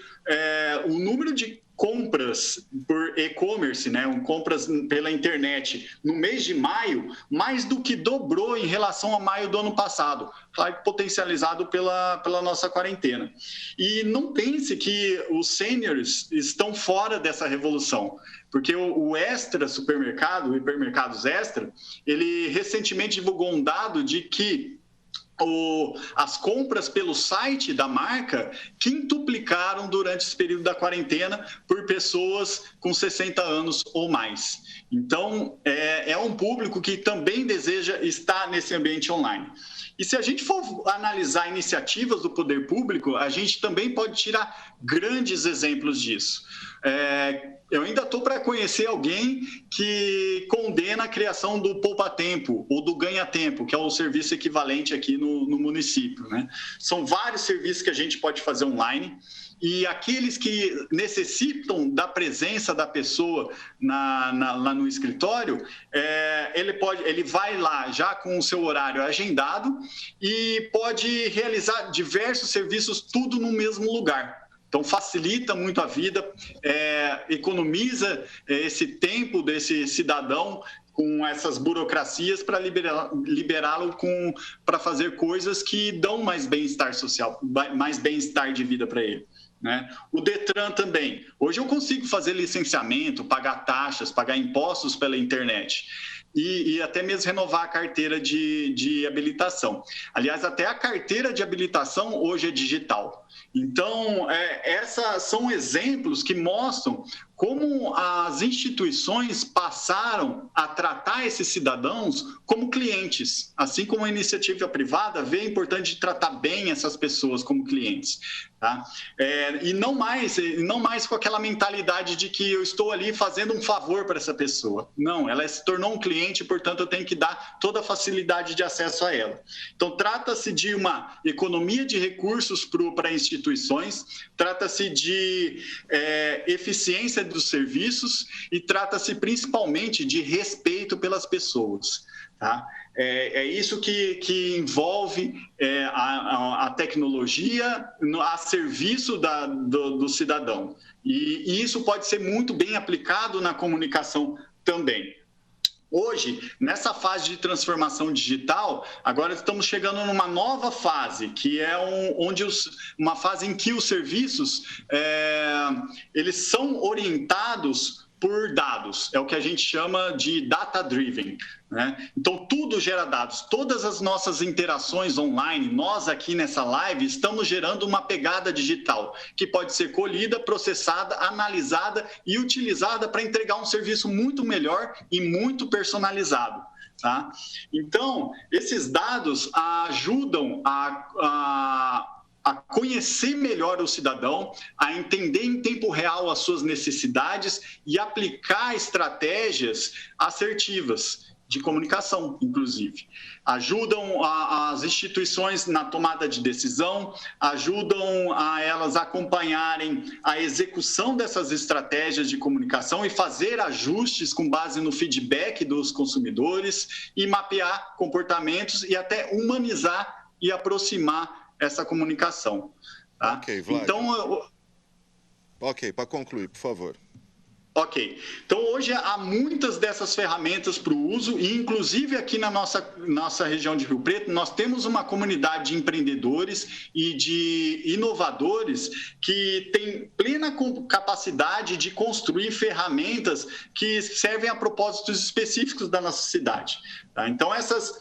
[SPEAKER 10] o número de compras por e-commerce, né, compras pela internet, no mês de maio, mais do que dobrou em relação a maio do ano passado, claro que potencializado pela nossa quarentena. E não pense que os seniors estão fora dessa revolução, porque o Extra Supermercado, o Hipermercados Extra, ele recentemente divulgou um dado de que as compras pelo site da marca quintuplicaram durante esse período da quarentena por pessoas com 60 anos ou mais. Então, é um público que também deseja estar nesse ambiente online. E se a gente for analisar iniciativas do poder público, a gente também pode tirar grandes exemplos disso. Eu ainda estou para conhecer alguém que condena a criação do poupa-tempo ou do ganha-tempo, que é o serviço equivalente aqui no município, né? São vários serviços que a gente pode fazer online e aqueles que necessitam da presença da pessoa lá no escritório, ele vai lá já com o seu horário agendado e pode realizar diversos serviços tudo no mesmo lugar. Então, facilita muito a vida, economiza esse tempo desse cidadão com essas burocracias para liberá-lo para fazer coisas que dão mais bem-estar social, mais bem-estar de vida para ele, né? O Detran também. Hoje eu consigo fazer licenciamento, pagar taxas, pagar impostos pela internet. E até mesmo renovar a carteira de habilitação. Aliás, até a carteira de habilitação hoje é digital. Então, esses são exemplos que mostram como as instituições passaram a tratar esses cidadãos como clientes, assim como a iniciativa privada vê a importância de tratar bem essas pessoas como clientes, tá? E não mais com aquela mentalidade de que eu estou ali fazendo um favor para essa pessoa. Não, ela se tornou um cliente, portanto, eu tenho que dar toda a facilidade de acesso a ela. Então, trata-se de uma economia de recursos para instituições, trata-se de eficiência dos serviços e trata-se principalmente de respeito pelas pessoas. Tá? É isso que envolve a tecnologia a serviço do cidadão. E isso pode ser muito bem aplicado na comunicação também. Hoje, nessa fase de transformação digital, agora estamos chegando numa nova fase, que é uma fase em que os serviços eles são orientados por dados, é o que a gente chama de data-driven, né? Então, tudo gera dados, todas as nossas interações online, nós aqui nessa live estamos gerando uma pegada digital, que pode ser colhida, processada, analisada e utilizada para entregar um serviço muito melhor e muito personalizado. Tá? Então, esses dados ajudam a conhecer melhor o cidadão, a entender em tempo real as suas necessidades e aplicar estratégias assertivas de comunicação, inclusive. Ajudam as instituições na tomada de decisão, ajudam a elas acompanharem a execução dessas estratégias de comunicação e fazer ajustes com base no feedback dos consumidores e mapear comportamentos e até humanizar e aproximar essa comunicação. Tá?
[SPEAKER 1] Ok, Vlad.
[SPEAKER 10] Então,
[SPEAKER 1] ok, para concluir, por favor.
[SPEAKER 10] Ok. Então, hoje há muitas dessas ferramentas para o uso e, inclusive, aqui na nossa região de Rio Preto, nós temos uma comunidade de empreendedores e de inovadores que tem plena capacidade de construir ferramentas que servem a propósitos específicos da nossa cidade. Tá? Então, essas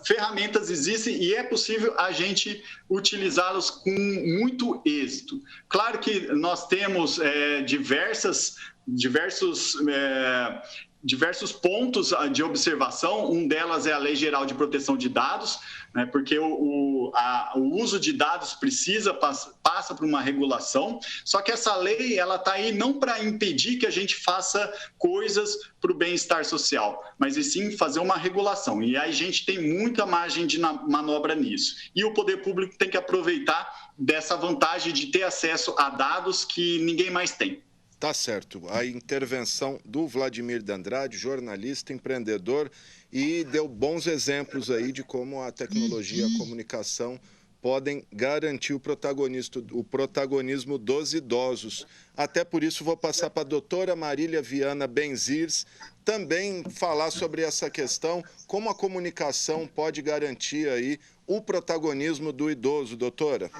[SPEAKER 10] ferramentas existem e é possível a gente utilizá-las com muito êxito. Claro que nós temos diversos pontos de observação. Um delas é a Lei Geral de Proteção de Dados, né, porque o uso de dados passa por uma regulação, só que essa lei está aí não para impedir que a gente faça coisas para o bem-estar social, mas e sim fazer uma regulação. E aí a gente tem muita margem de manobra nisso. E o poder público tem que aproveitar dessa vantagem de ter acesso a dados que ninguém mais tem.
[SPEAKER 1] Tá certo. A intervenção do Vladimir de Andrade, jornalista, empreendedor, e deu bons exemplos aí de como a tecnologia e a comunicação podem garantir o protagonismo dos idosos. Até por isso vou passar para a doutora Marília Viana Benzirs também falar sobre essa questão, como a comunicação pode garantir aí o protagonismo do idoso, doutora.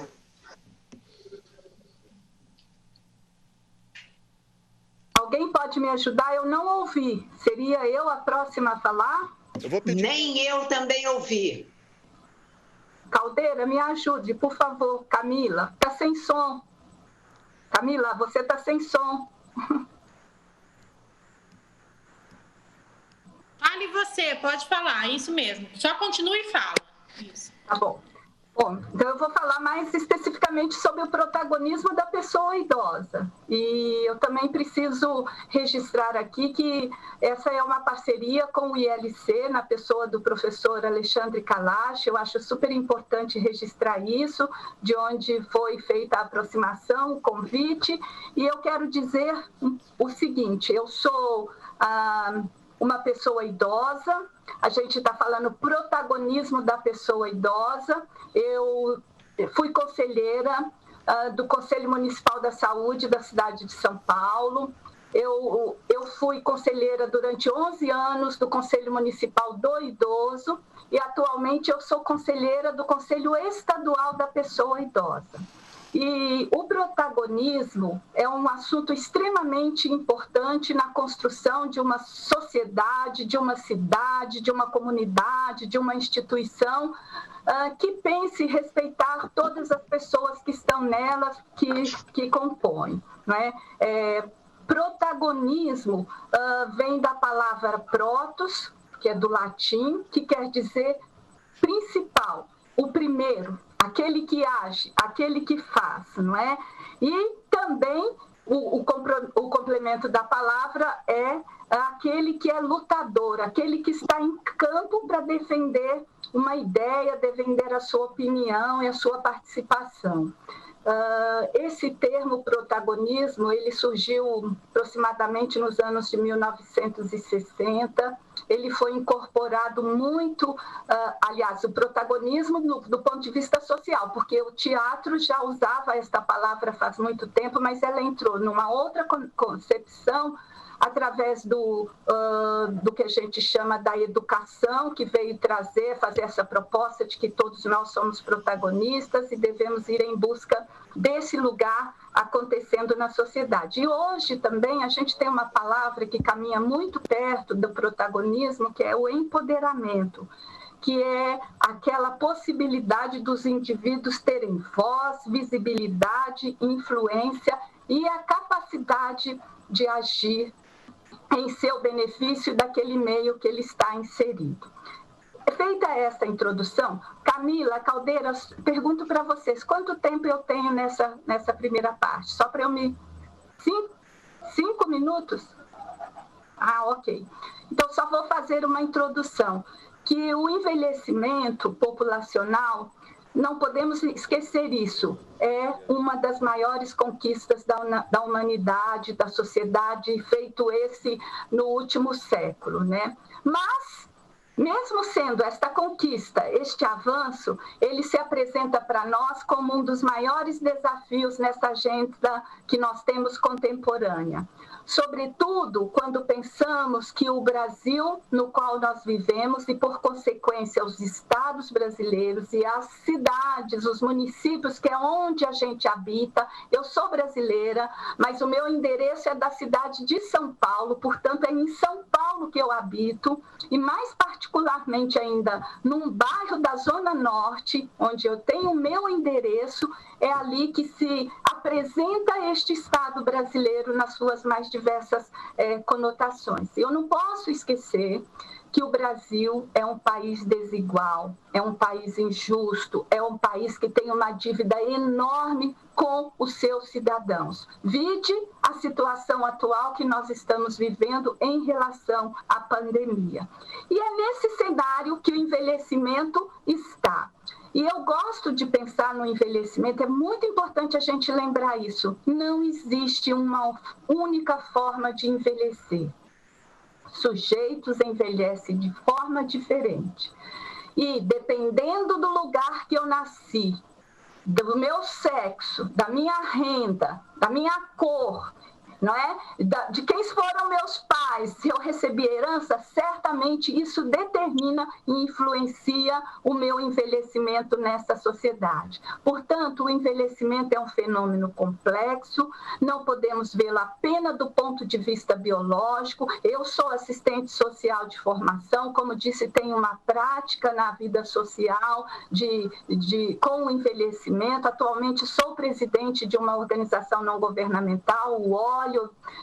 [SPEAKER 7] Alguém pode me ajudar? Eu não ouvi. Seria eu a próxima a falar?
[SPEAKER 1] Eu vou pedir.
[SPEAKER 5] Nem eu também ouvi.
[SPEAKER 7] Caldeira, me ajude, por favor. Camila, está sem som. Camila, você está sem som.
[SPEAKER 8] Fale você, pode falar, isso mesmo. Só continue e fala. Isso.
[SPEAKER 7] Tá bom. Bom, então eu vou falar mais especificamente sobre o protagonismo da pessoa idosa. E eu também preciso registrar aqui que essa é uma parceria com o ILC, na pessoa do professor Alexandre Kalash. Eu acho super importante registrar isso, de onde foi feita a aproximação, o convite. E eu quero dizer o seguinte, eu sou uma pessoa idosa, a gente está falando protagonismo da pessoa idosa. Eu fui conselheira do Conselho Municipal da Saúde da cidade de São Paulo. Eu fui conselheira durante 11 anos do Conselho Municipal do Idoso e atualmente eu sou conselheira do Conselho Estadual da Pessoa Idosa. E o protagonismo é um assunto extremamente importante na construção de uma sociedade, de uma cidade, de uma comunidade, de uma instituição que pense respeitar todas as pessoas que estão nela, que compõem, né? Protagonismo vem da palavra protos, que é do latim, que quer dizer principal, o primeiro, aquele que age, aquele que faz, não é? E também o complemento da palavra é aquele que é lutador, aquele que está em campo para defender uma ideia, defender a sua opinião e a sua participação. Esse termo protagonismo, ele surgiu aproximadamente nos anos de 1960, ele foi incorporado muito, aliás, o protagonismo do ponto de vista social, porque o teatro já usava esta palavra faz muito tempo, mas ela entrou numa outra concepção através do que a gente chama da educação, que veio fazer essa proposta de que todos nós somos protagonistas e devemos ir em busca desse lugar acontecendo na sociedade. E hoje também a gente tem uma palavra que caminha muito perto do protagonismo, que é o empoderamento, que é aquela possibilidade dos indivíduos terem voz, visibilidade, influência e a capacidade de agir em seu benefício daquele meio que ele está inserido. Feita essa introdução, Camila, Caldeira, pergunto para vocês, quanto tempo eu tenho nessa primeira parte? Só para eu me... 5 minutos? Ok. Então, só vou fazer uma introdução, que o envelhecimento populacional, não podemos esquecer isso, é uma das maiores conquistas da humanidade, da sociedade, feito esse no último século, né? Mas, mesmo sendo esta conquista, este avanço, ele se apresenta para nós como um dos maiores desafios nessa agenda que nós temos contemporânea. Sobretudo quando pensamos que o Brasil no qual nós vivemos e, por consequência, os estados brasileiros e as cidades, os municípios, que é onde a gente habita. Eu sou brasileira, mas o meu endereço é da cidade de São Paulo, portanto, é em São Paulo que eu habito, e mais particularmente ainda num bairro da Zona Norte, onde eu tenho o meu endereço, é ali que se apresenta este Estado brasileiro nas suas mais diversas conotações. Eu não posso esquecer que o Brasil é um país desigual, é um país injusto, é um país que tem uma dívida enorme com os seus cidadãos. Vide a situação atual que nós estamos vivendo em relação à pandemia. E é nesse cenário que o envelhecimento está. E eu gosto de pensar no envelhecimento, é muito importante a gente lembrar isso. Não existe uma única forma de envelhecer. Sujeitos envelhecem de forma diferente. E dependendo do lugar que eu nasci, do meu sexo, da minha renda, da minha cor, não é? De quem foram meus pais, se eu recebi herança, certamente isso determina e influencia o meu envelhecimento nessa sociedade. Portanto, o envelhecimento é um fenômeno complexo, não podemos vê-lo apenas do ponto de vista biológico. Eu sou assistente social de formação, como disse, tenho uma prática na vida social com o envelhecimento. Atualmente sou presidente de uma organização não governamental, o OLI,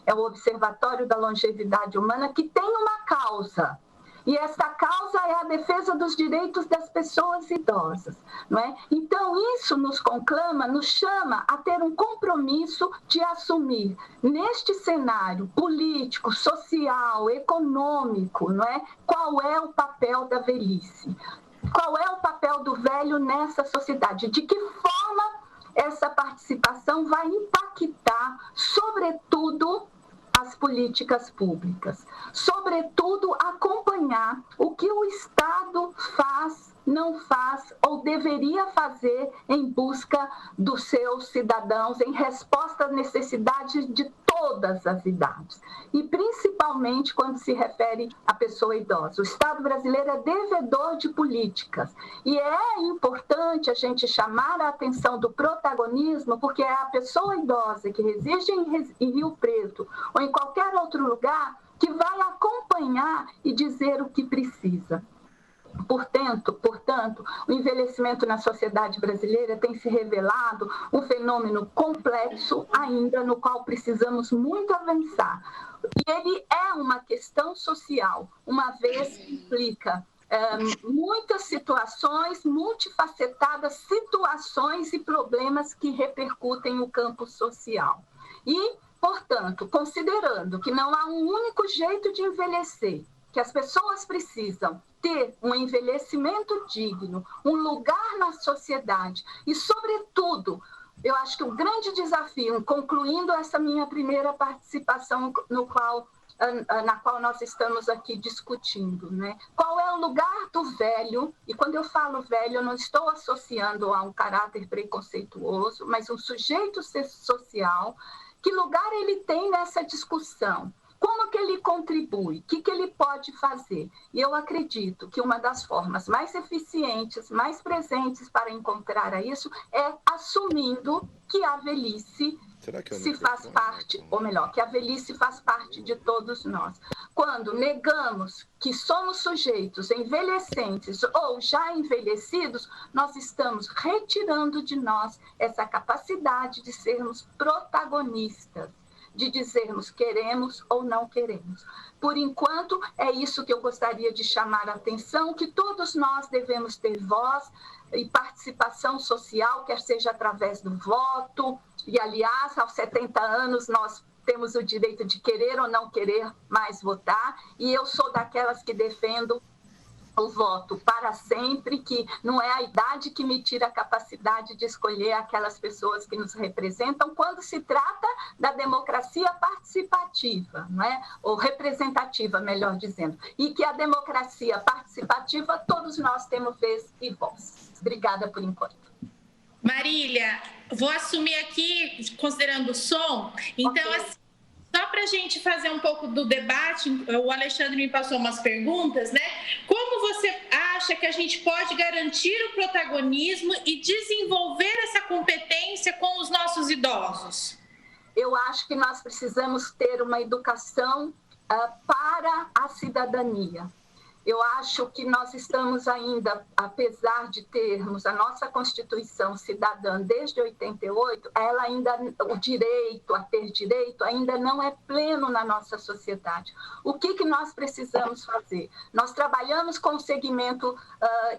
[SPEAKER 7] é o Observatório da Longevidade Humana, que tem uma causa. E essa causa é a defesa dos direitos das pessoas idosas, não é? Então, isso nos conclama, nos chama a ter um compromisso de assumir, neste cenário político, social, econômico, não é? Qual é o papel da velhice? Qual é o papel do velho nessa sociedade? De que forma essa participação vai impactar, sobretudo, as políticas públicas, sobretudo acompanhar o que o Estado faz, não faz ou deveria fazer em busca dos seus cidadãos, em resposta às necessidades de todas as idades, e principalmente quando se refere à pessoa idosa. O Estado brasileiro é devedor de políticas, e é importante a gente chamar a atenção do protagonismo, porque é a pessoa idosa que reside em Rio Preto ou em qualquer outro lugar que vai acompanhar e dizer o que precisa. Portanto, o envelhecimento na sociedade brasileira tem se revelado um fenômeno complexo ainda, no qual precisamos muito avançar. E ele é uma questão social, uma vez que implica muitas situações, multifacetadas situações e problemas que repercutem no campo social. E, portanto, considerando que não há um único jeito de envelhecer, que as pessoas precisam ter um envelhecimento digno, um lugar na sociedade e, sobretudo, eu acho que o grande desafio, concluindo essa minha primeira participação na qual nós estamos aqui discutindo, né? Qual é o lugar do velho? E quando eu falo velho, eu não estou associando a um caráter preconceituoso, mas um sujeito social. Que lugar ele tem nessa discussão? Como que ele contribui? O que ele pode fazer? E eu acredito que uma das formas mais eficientes, mais presentes para encontrar isso é assumindo que a velhice se faz parte, ou melhor, que a velhice faz parte de todos nós. Quando negamos que somos sujeitos envelhecentes ou já envelhecidos, nós estamos retirando de nós essa capacidade de sermos protagonistas, de dizermos queremos ou não queremos. Por enquanto, é isso que eu gostaria de chamar a atenção, que todos nós devemos ter voz e participação social, quer seja através do voto, e aliás, aos 70 anos nós temos o direito de querer ou não querer mais votar, e eu sou daquelas que defendo o voto para sempre, que não é a idade que me tira a capacidade de escolher aquelas pessoas que nos representam, quando se trata da democracia participativa, não é? Ou representativa, melhor dizendo. E que a democracia participativa, todos nós temos vez e voz. Obrigada por enquanto.
[SPEAKER 8] Marília, vou assumir aqui, considerando o som, então, okay. Assim, só para a gente fazer um pouco do debate, o Alexandre me passou umas perguntas, né? Como você acha que a gente pode garantir o protagonismo e desenvolver essa competência com os nossos idosos?
[SPEAKER 7] Eu acho que nós precisamos ter uma educação para a cidadania. Eu acho que nós estamos ainda, apesar de termos a nossa Constituição cidadã desde 88, ela ainda, o direito a ter direito ainda não é pleno na nossa sociedade. O que nós precisamos fazer? Nós trabalhamos com o segmento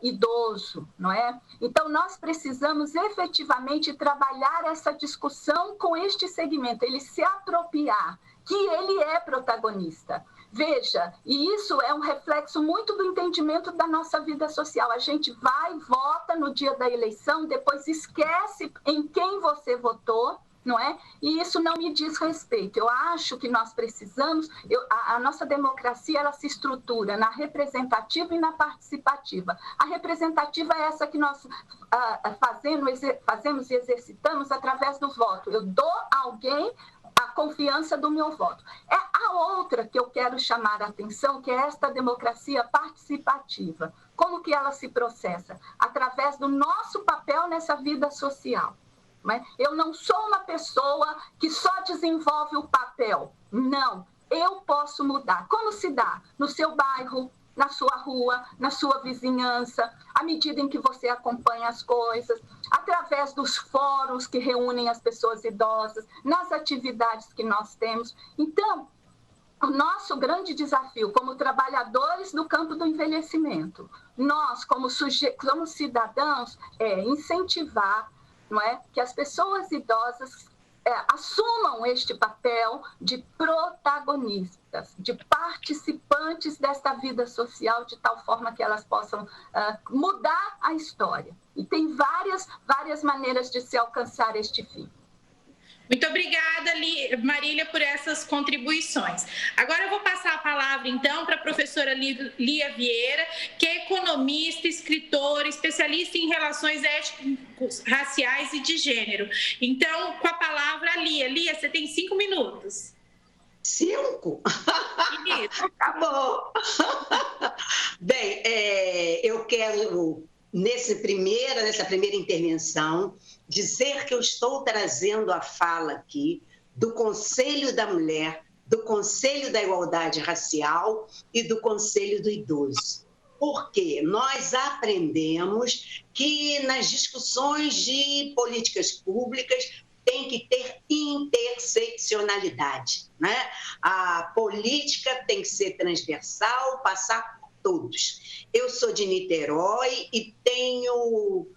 [SPEAKER 7] idoso, não é? Então, nós precisamos efetivamente trabalhar essa discussão com este segmento, ele se apropriar, que ele é protagonista. Veja, e isso é um reflexo muito do entendimento da nossa vida social. A gente vai, vota no dia da eleição, depois esquece em quem você votou, não é? E isso não me diz respeito. Eu acho que nós precisamos, a nossa democracia ela se estrutura na representativa e na participativa. A representativa é essa que nós fazemos e exercitamos através do voto. Eu dou a alguém a confiança do meu voto. É a outra que eu quero chamar a atenção, que é esta democracia participativa. Como que ela se processa? Através do nosso papel nessa vida social. Né? Eu não sou uma pessoa que só desenvolve o papel. Não, eu posso mudar. Como se dá? No seu bairro, na sua rua, na sua vizinhança, à medida em que você acompanha as coisas, através dos fóruns que reúnem as pessoas idosas, nas atividades que nós temos. Então, o nosso grande desafio como trabalhadores do campo do envelhecimento, nós, como cidadãos, é incentivar, não é, que as pessoas idosas assumam este papel de protagonistas, de participantes desta vida social, de tal forma que elas possam mudar a história. E tem várias maneiras de se alcançar este fim.
[SPEAKER 8] Muito obrigada, Marília, por essas contribuições. Agora eu vou passar a palavra, então, para a professora Lia Vieira, que é economista, escritora, especialista em relações étnicos, raciais e de gênero. Então, com a palavra, Lia. Lia, você tem 5 minutos.
[SPEAKER 5] 5? Acabou. Bem, eu quero, nessa primeira intervenção, dizer que eu estou trazendo a fala aqui do Conselho da Mulher, do Conselho da Igualdade Racial e do Conselho do Idoso. Porque nós aprendemos que nas discussões de políticas públicas tem que ter interseccionalidade, né? A política tem que ser transversal, passar por todos. Eu sou de Niterói e tenho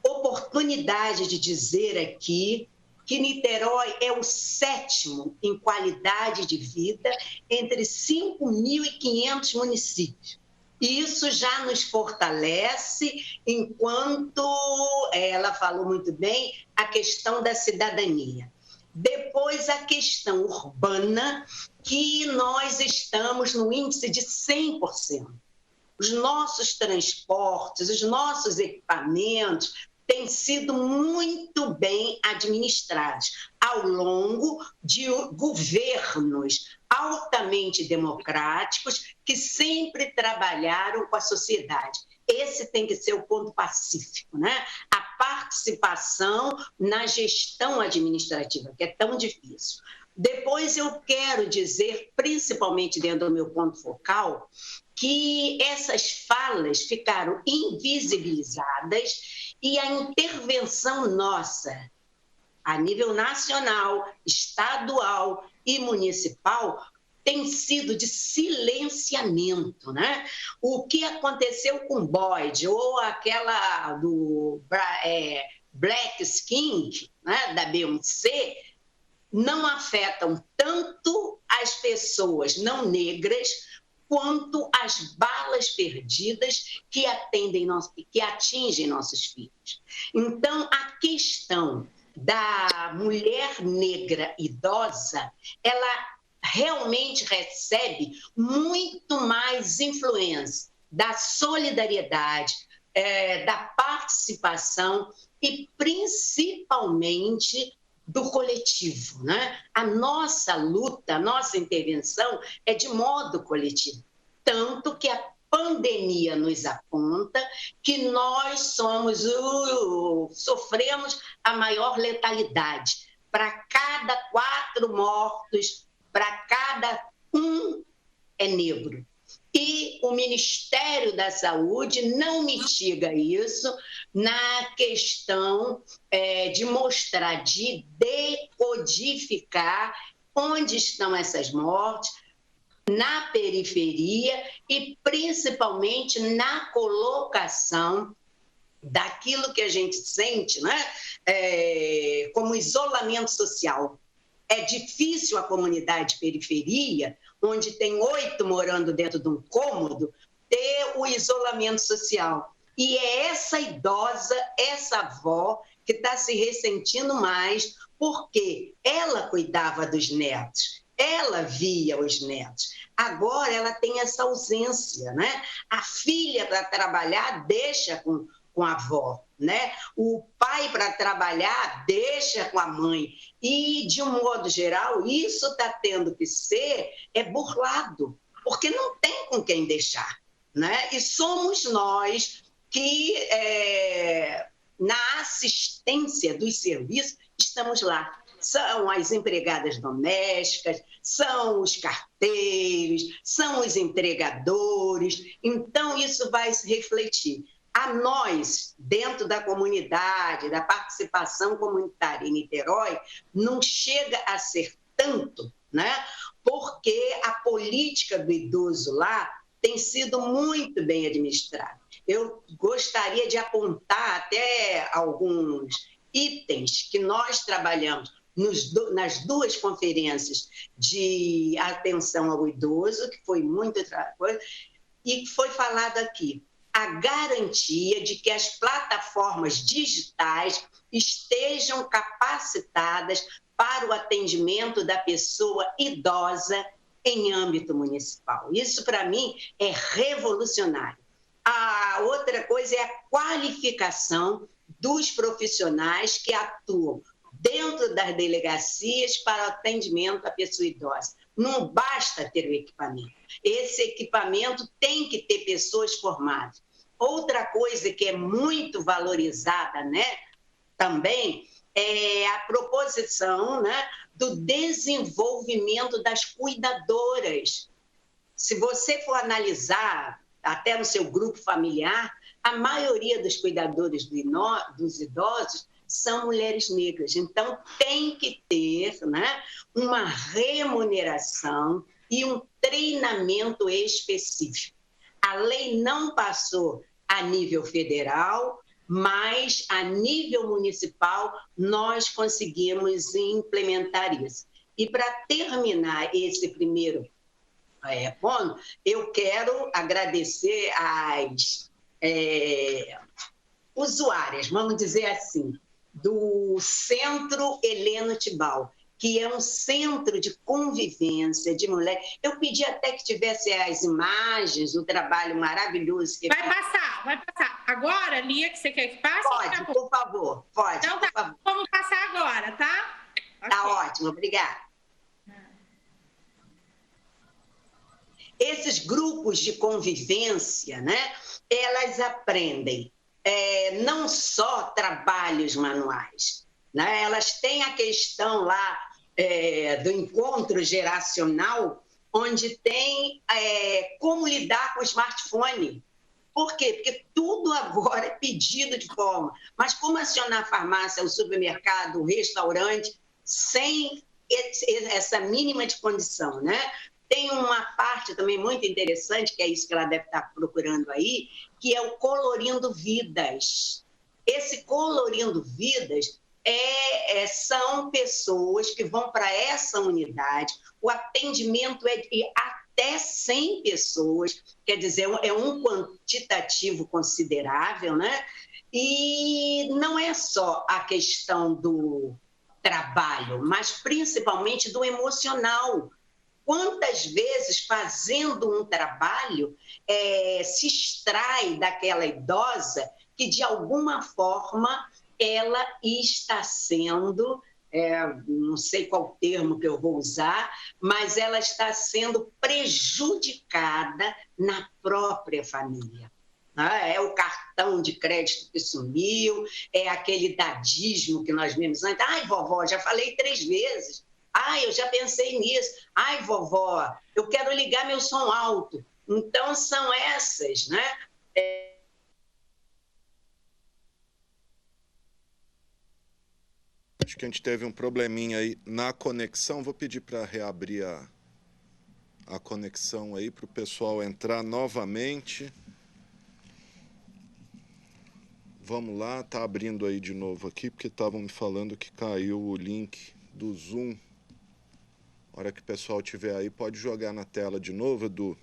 [SPEAKER 5] oportunidade de dizer aqui que Niterói é o 7º em qualidade de vida entre 5.500 municípios. Isso já nos fortalece, enquanto ela falou muito bem, a questão da cidadania. Depois, a questão urbana, que nós estamos no índice de 100%. Os nossos transportes, os nossos equipamentos têm sido muito bem administrados ao longo de governos altamente democráticos que sempre trabalharam com a sociedade. Esse tem que ser o ponto pacífico, né? A participação na gestão administrativa, que é tão difícil. Depois eu quero dizer, principalmente dentro do meu ponto focal, que essas falas ficaram invisibilizadas e a intervenção nossa, a nível nacional, estadual e municipal, tem sido de silenciamento, né? O que aconteceu com Boyd, ou aquela do Black Skin, né, da Beyoncé, não afetam tanto as pessoas não negras quanto as balas perdidas que atingem nossos filhos. Então, a questão da mulher negra idosa, ela realmente recebe muito mais influência da solidariedade, da participação e principalmente do coletivo, né? A nossa luta, a nossa intervenção é de modo coletivo, tanto que a pandemia nos aponta que nós sofremos a maior letalidade. Para cada 4 mortos, para cada 1 é negro. E o Ministério da Saúde não mitiga isso na questão de mostrar, de decodificar onde estão essas mortes, na periferia e principalmente na colocação daquilo que a gente sente, né, como isolamento social. É difícil a comunidade de periferia, onde tem 8 morando dentro de um cômodo, ter o isolamento social. E é essa idosa, essa avó, que está se ressentindo mais, porque ela cuidava dos netos, ela via os netos. Agora ela tem essa ausência, né? A filha para trabalhar deixa com a avó, né? O pai para trabalhar deixa com a mãe. E, de um modo geral, isso está tendo que ser burlado, porque não tem com quem deixar, né? E somos nós que, na assistência dos serviços, estamos lá. São as empregadas domésticas, são os carteiros, são os entregadores. Então, isso vai se refletir. A nós, dentro da comunidade, da participação comunitária em Niterói, não chega a ser tanto, né? Porque a política do idoso lá tem sido muito bem administrada. Eu gostaria de apontar até alguns itens que nós trabalhamos nas 2 conferências de atenção ao idoso, que foi muito coisa, e que foi falado aqui. A garantia de que as plataformas digitais estejam capacitadas para o atendimento da pessoa idosa em âmbito municipal. Isso, para mim, é revolucionário. A outra coisa é a qualificação dos profissionais que atuam dentro das delegacias para o atendimento à pessoa idosa. Não basta ter o equipamento. Esse equipamento tem que ter pessoas formadas. Outra coisa que é muito valorizada, né, também, é a proposição, né, do desenvolvimento das cuidadoras. Se você for analisar, até no seu grupo familiar, a maioria dos cuidadores dos idosos são mulheres negras. Então, tem que ter, né, uma remuneração e um treinamento específico. A lei não passou a nível federal, mas a nível municipal nós conseguimos implementar isso. E para terminar esse primeiro pondo, eu quero agradecer às usuárias, vamos dizer assim, do Centro Heleno Tibau, que é um centro de convivência de mulher. Eu pedi até que tivesse as imagens do trabalho maravilhoso.
[SPEAKER 8] Vai passar. Agora, Lia, que você quer que passe?
[SPEAKER 5] Pode, por favor, pode.
[SPEAKER 8] Então tá,
[SPEAKER 5] por favor.
[SPEAKER 8] Vamos passar agora, tá?
[SPEAKER 5] Tá ótimo, obrigada. Esses grupos de convivência, né, elas aprendem não só trabalhos manuais, né, elas têm a questão lá do encontro geracional, onde tem como lidar com o smartphone. Por quê? Porque tudo agora é pedido de forma. Mas como acionar a farmácia, o supermercado, o restaurante, sem essa mínima de condição, né? Tem uma parte também muito interessante, que é isso que ela deve estar procurando aí, que é o Colorindo Vidas. Esse Colorindo Vidas são pessoas que vão para essa unidade, o atendimento é até 100 pessoas, quer dizer, é um quantitativo considerável, né? E não é só a questão do trabalho, mas principalmente do emocional. Quantas vezes, fazendo um trabalho, se extrai daquela idosa que, de alguma forma, ela está sendo, não sei qual termo que eu vou usar, mas ela está sendo prejudicada na própria família. É o cartão de crédito que sumiu, é aquele dadismo que nós vimos antes. Ai, vovó, já falei 3 vezes. Ai, eu já pensei nisso. Ai, vovó, eu quero ligar meu som alto. Então, são essas, né?
[SPEAKER 1] Acho que a gente teve um probleminha aí na conexão. Vou pedir para reabrir a conexão aí para o pessoal entrar novamente. Vamos lá, tá abrindo aí de novo aqui, porque estavam me falando que caiu o link do Zoom. A hora que o pessoal tiver aí, pode jogar na tela de novo, Edu.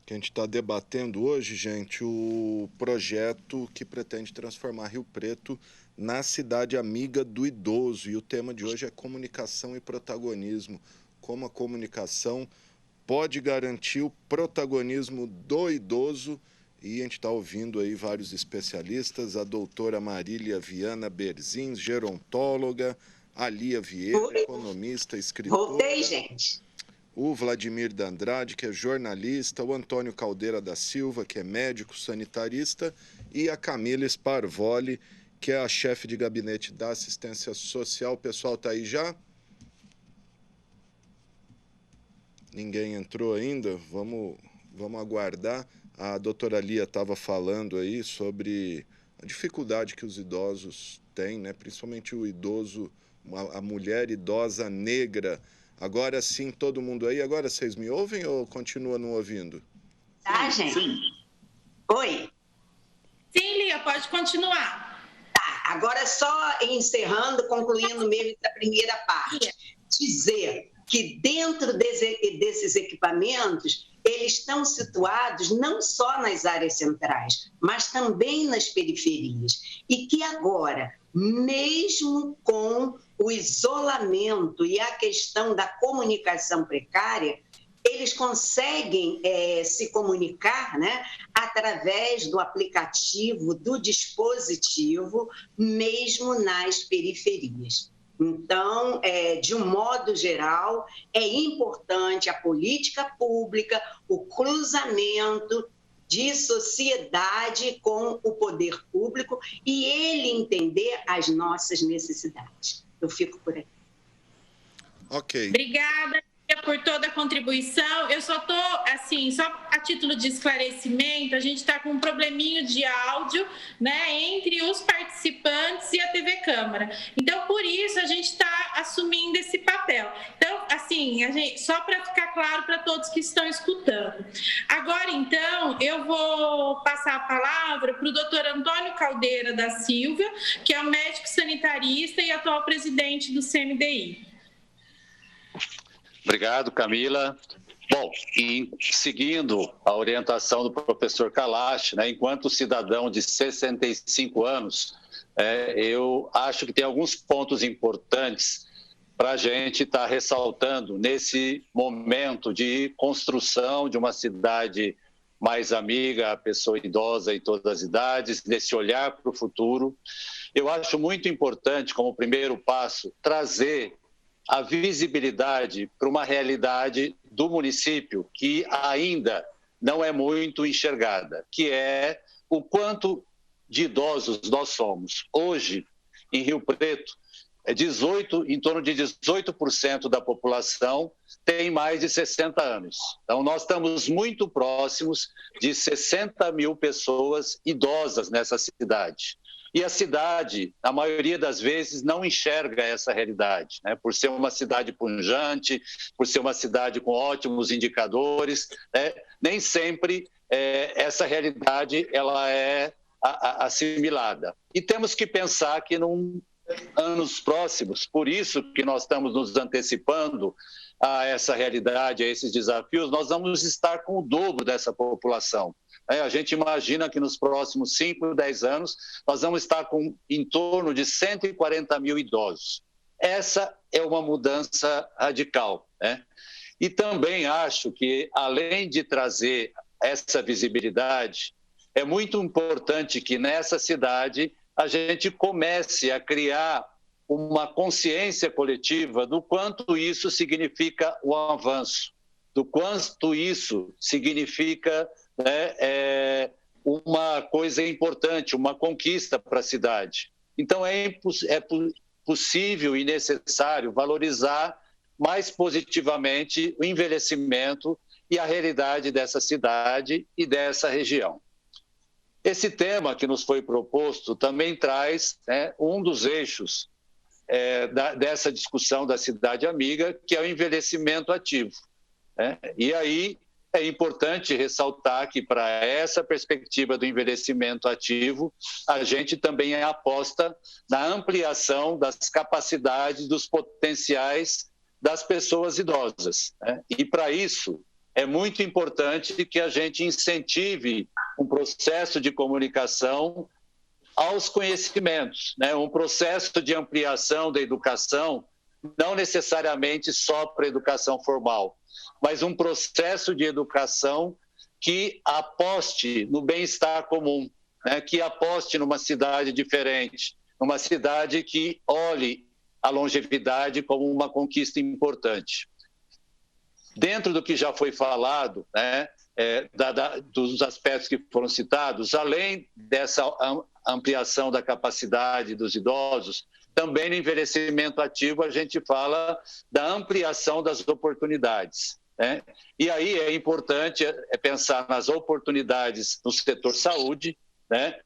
[SPEAKER 1] Que a gente está debatendo hoje, gente, o projeto que pretende transformar Rio Preto na cidade amiga do idoso. E o tema de hoje é comunicação e protagonismo. Como a comunicação pode garantir o protagonismo do idoso. E a gente está ouvindo aí vários especialistas, a doutora Marília Viana Berzins, gerontóloga, a Lia Vieira, economista, escritora.
[SPEAKER 5] Voltei, gente.
[SPEAKER 1] O Vladimir D'Andrade, que é jornalista, o Antônio Caldeira da Silva, que é médico sanitarista, e a Camila Sparvoli, que é a chefe de gabinete da assistência social. O pessoal está aí já? Ninguém entrou ainda? Vamos aguardar. A doutora Lia estava falando aí sobre a dificuldade que os idosos têm, né? Principalmente o idoso, a mulher idosa negra. Agora sim, todo mundo aí. Agora vocês me ouvem ou continua não ouvindo?
[SPEAKER 5] Tá, gente? Sim. Oi?
[SPEAKER 8] Sim, Lia, pode continuar.
[SPEAKER 5] Tá, agora só encerrando, concluindo mesmo essa primeira parte. Dizer que dentro desses equipamentos, eles estão situados não só nas áreas centrais, mas também nas periferias. E que agora, mesmo com o isolamento e a questão da comunicação precária, eles conseguem se comunicar, né, através do aplicativo, do dispositivo, mesmo nas periferias. Então, de um modo geral, é importante a política pública, o cruzamento de sociedade com o poder público e ele entender as nossas necessidades. Eu fico por aqui.
[SPEAKER 1] Ok.
[SPEAKER 8] Obrigada por toda a contribuição. Eu só estou, assim, só a título de esclarecimento, a gente está com um probleminho de áudio, né, entre os participantes e a TV Câmara. Então, por isso, a gente está assumindo esse papel. Então, assim, assim, só para ficar claro para todos que estão escutando. Agora, então, eu vou passar a palavra para o doutor Antônio Caldeira da Silva, que é o médico sanitarista e atual presidente do CMDI.
[SPEAKER 6] Obrigado, Camila. Bom, e seguindo a orientação do professor Kalash, né, enquanto cidadão de 65 anos, eu acho que tem alguns pontos importantes para a gente estar ressaltando nesse momento de construção de uma cidade mais amiga à pessoa idosa e todas as idades, nesse olhar para o futuro. Eu acho muito importante, como primeiro passo, trazer a visibilidade para uma realidade do município que ainda não é muito enxergada, que é o quanto de idosos nós somos. Hoje, em Rio Preto, em torno de 18% da população tem mais de 60 anos. Então, nós estamos muito próximos de 60 mil pessoas idosas nessa cidade. E a cidade, a maioria das vezes, não enxerga essa realidade, né? Por ser uma cidade pujante, por ser uma cidade com ótimos indicadores, né? Nem sempre essa realidade ela é assimilada. E temos que pensar que anos próximos, por isso que nós estamos nos antecipando a essa realidade, a esses desafios, nós vamos estar com o dobro dessa população. A gente imagina que nos próximos 5, 10 anos, nós vamos estar com em torno de 140 mil idosos. Essa é uma mudança radical, né? E também acho que, além de trazer essa visibilidade, é muito importante que nessa cidade a gente comece a criar uma consciência coletiva do quanto isso significa o avanço, do quanto isso significa uma coisa importante, uma conquista para a cidade. Então, é possível e necessário valorizar mais positivamente o envelhecimento e a realidade dessa cidade e dessa região. Esse tema que nos foi proposto também traz um dos eixos dessa discussão da cidade amiga, que é o envelhecimento ativo. E aí é importante ressaltar que, para essa perspectiva do envelhecimento ativo, a gente também aposta na ampliação das capacidades, dos potenciais das pessoas idosas. E, para isso, é muito importante que a gente incentive um processo de comunicação aos conhecimentos, um processo de ampliação da educação, não necessariamente só para a educação formal, mas um processo de educação que aposte no bem-estar comum, que aposte numa cidade diferente, numa cidade que olhe a longevidade como uma conquista importante. Dentro do que já foi falado, dos aspectos que foram citados, além dessa ampliação da capacidade dos idosos, também no envelhecimento ativo a gente fala da ampliação das oportunidades. E aí é importante pensar nas oportunidades no setor saúde,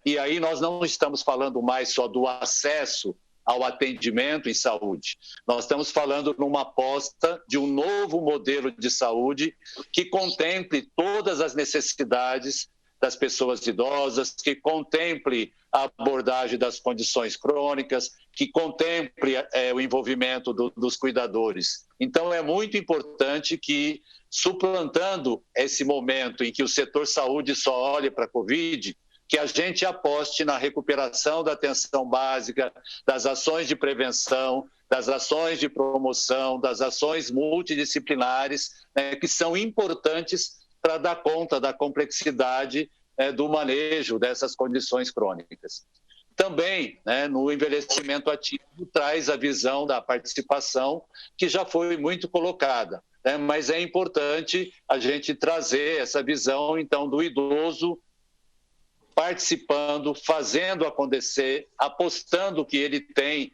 [SPEAKER 6] e aí nós não estamos falando mais só do acesso ao atendimento em saúde. Nós estamos falando numa aposta de um novo modelo de saúde que contemple todas as necessidades das pessoas idosas, que contemple a abordagem das condições crônicas, que contemple o envolvimento dos cuidadores. Então, é muito importante que, suplantando esse momento em que o setor saúde só olha para a Covid, que a gente aposte na recuperação da atenção básica, das ações de prevenção, das ações de promoção, das ações multidisciplinares, que são importantes para dar conta da complexidade do manejo dessas condições crônicas. Também, no envelhecimento ativo, traz a visão da participação, que já foi muito colocada, mas é importante a gente trazer essa visão, então, do idoso participando, fazendo acontecer, apostando que ele tem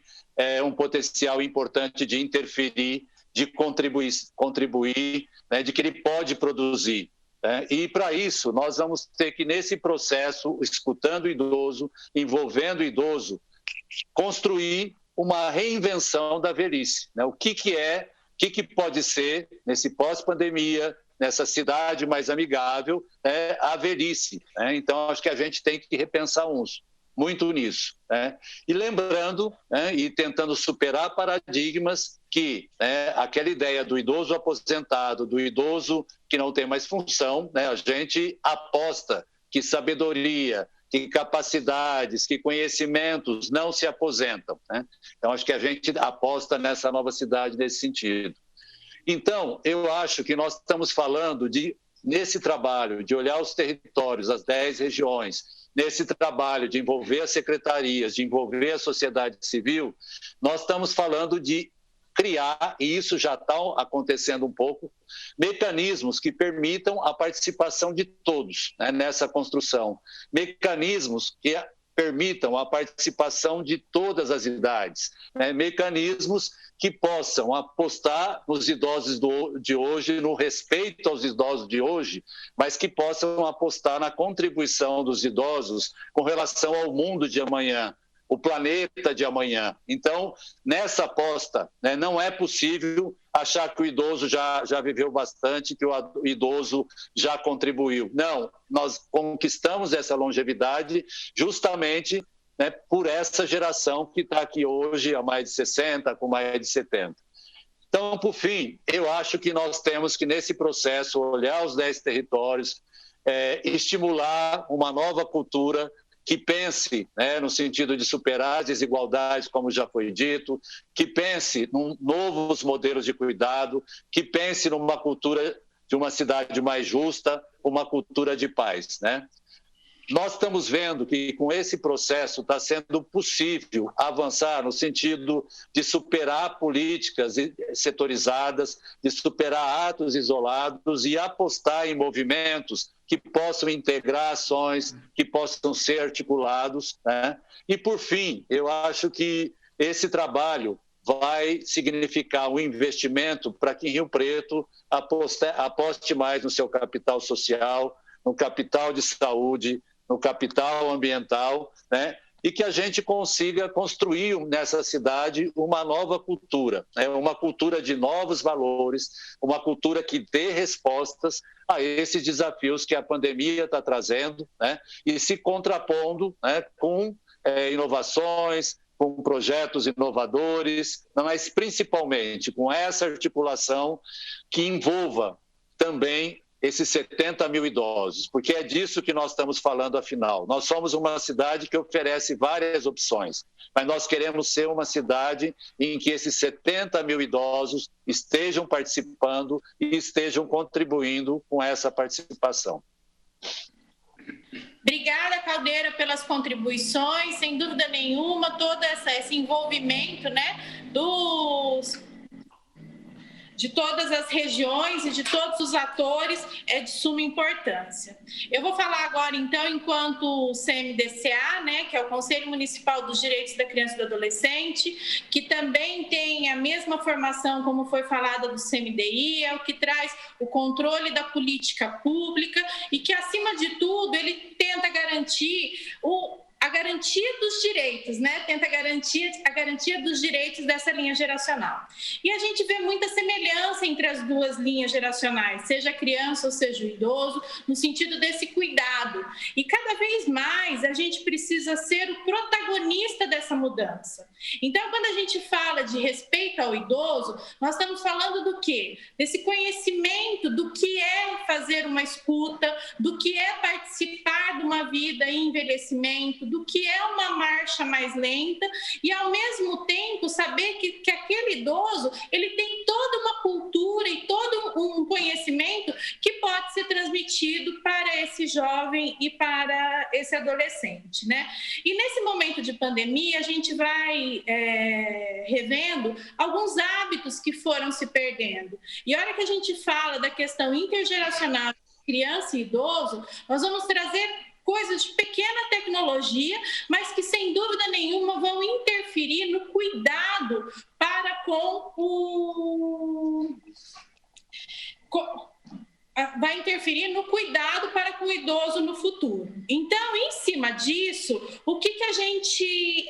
[SPEAKER 6] um potencial importante de interferir, de contribuir, de que ele pode produzir. E, para isso, nós vamos ter que, nesse processo, escutando o idoso, envolvendo o idoso, construir uma reinvenção da velhice. O que é que pode ser, nesse pós-pandemia, nessa cidade mais amigável, a velhice. Né? Então, acho que a gente tem que repensar muito nisso. Né? E lembrando, e tentando superar paradigmas que aquela ideia do idoso aposentado, do idoso que não tem mais função, a gente aposta que sabedoria, que capacidades, que conhecimentos não se aposentam. Né? Então, acho que a gente aposta nessa nova cidade nesse sentido. Então, eu acho que nós estamos falando nesse trabalho de olhar os territórios, as 10 regiões, nesse trabalho de envolver as secretarias, de envolver a sociedade civil, nós estamos falando de criar, e isso já está acontecendo um pouco, mecanismos que permitam a participação de todos nessa construção, mecanismos que permitam a participação de todas as idades, mecanismos que possam apostar nos idosos de hoje, no respeito aos idosos de hoje, mas que possam apostar na contribuição dos idosos com relação ao mundo de amanhã, o planeta de amanhã. Então, nessa aposta, não é possível achar que o idoso já viveu bastante, que o idoso já contribuiu. Não, nós conquistamos essa longevidade justamente por essa geração que está aqui hoje há mais de 60, com mais de 70. Então, por fim, eu acho que nós temos que, nesse processo, olhar os 10 territórios, estimular uma nova cultura que pense no sentido de superar as desigualdades, como já foi dito, que pense em novos modelos de cuidado, que pense numa cultura de uma cidade mais justa, uma cultura de paz. Nós estamos vendo que com esse processo está sendo possível avançar no sentido de superar políticas setorizadas, de superar atos isolados e apostar em movimentos que possam integrar ações, que possam ser articulados. E, por fim, eu acho que esse trabalho vai significar um investimento para que Rio Preto aposte mais no seu capital social, no capital de saúde, no capital ambiental, e que a gente consiga construir nessa cidade uma nova cultura, uma cultura de novos valores, uma cultura que dê respostas a esses desafios que a pandemia está trazendo, e se contrapondo com inovações, com projetos inovadores, mas principalmente com essa articulação que envolva também esses 70 mil idosos, porque é disso que nós estamos falando, afinal. Nós somos uma cidade que oferece várias opções, mas nós queremos ser uma cidade em que esses 70 mil idosos estejam participando e estejam contribuindo com essa participação.
[SPEAKER 8] Obrigada, Caldeira, pelas contribuições. Sem dúvida nenhuma, todo esse envolvimento de todas as regiões e de todos os atores é de suma importância. Eu vou falar agora, então, enquanto CMDCA, que é o Conselho Municipal dos Direitos da Criança e do Adolescente, que também tem a mesma formação, como foi falada, do CMDI, é o que traz o controle da política pública e que, acima de tudo, ele tenta garantir a garantia dos direitos, tenta garantir a garantia dos direitos dessa linha geracional. E a gente vê muita semelhança entre as duas linhas geracionais, seja a criança ou seja o idoso, no sentido desse cuidado. E cada vez mais a gente precisa ser o protagonista dessa mudança. Então, quando a gente fala de respeito ao idoso, nós estamos falando do quê? Desse conhecimento do que é fazer uma escuta, do que é participar de uma vida em envelhecimento, do que é uma marcha mais lenta e, ao mesmo tempo, saber que aquele idoso ele tem toda uma cultura e todo um conhecimento que pode ser transmitido para esse jovem e para esse adolescente. E nesse momento de pandemia, a gente vai revendo alguns hábitos que foram se perdendo. E a hora que a gente fala da questão intergeracional criança e idoso, nós vamos trazer coisas de pequena tecnologia, mas que, sem dúvida nenhuma, vão interferir no cuidado para com vai interferir no cuidado para com o idoso no futuro. Então, em cima disso, o que a gente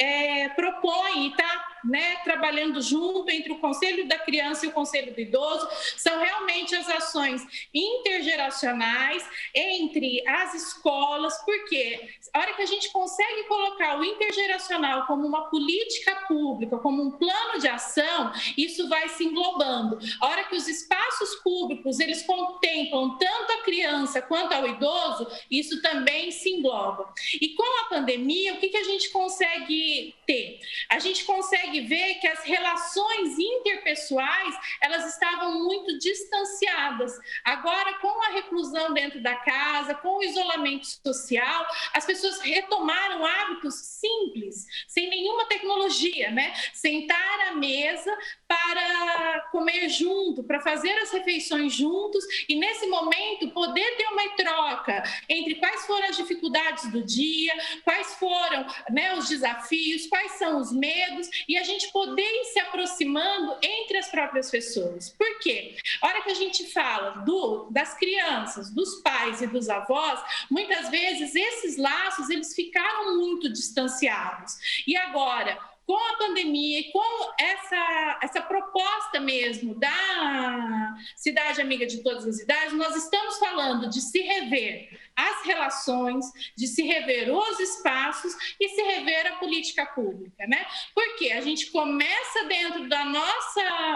[SPEAKER 8] propõe e está né, trabalhando junto entre o Conselho da Criança e o Conselho do Idoso. São realmente as ações intergeracionais entre as escolas, porque a hora que a gente consegue colocar o intergeracional como uma política pública, como um plano de ação, isso vai se englobando. A hora que os espaços públicos, eles contemplam tanto a criança quanto ao idoso, isso também se engloba. E com a pandemia, o que a gente consegue ter? A gente consegue ver que as relações interpessoais, elas estavam muito distanciadas. Agora, com a reclusão dentro da casa, com o isolamento social, as pessoas retomaram hábitos simples, sem nenhuma tecnologia, né? Sentar à mesa para comer junto, para fazer as refeições juntos e, nesse momento, poder ter uma troca entre quais foram as dificuldades do dia, quais foram, né, os desafios, quais são os medos, e a gente poder ir se aproximando entre as próprias pessoas. Por quê? A hora que a gente fala das crianças, dos pais e dos avós, muitas vezes esses laços eles ficaram muito distanciados. E agora, com a pandemia e com essa proposta mesmo da Cidade Amiga de Todas as Idades, nós estamos falando de se rever as relações, de se rever os espaços e se rever a política pública, né? Porque a gente começa dentro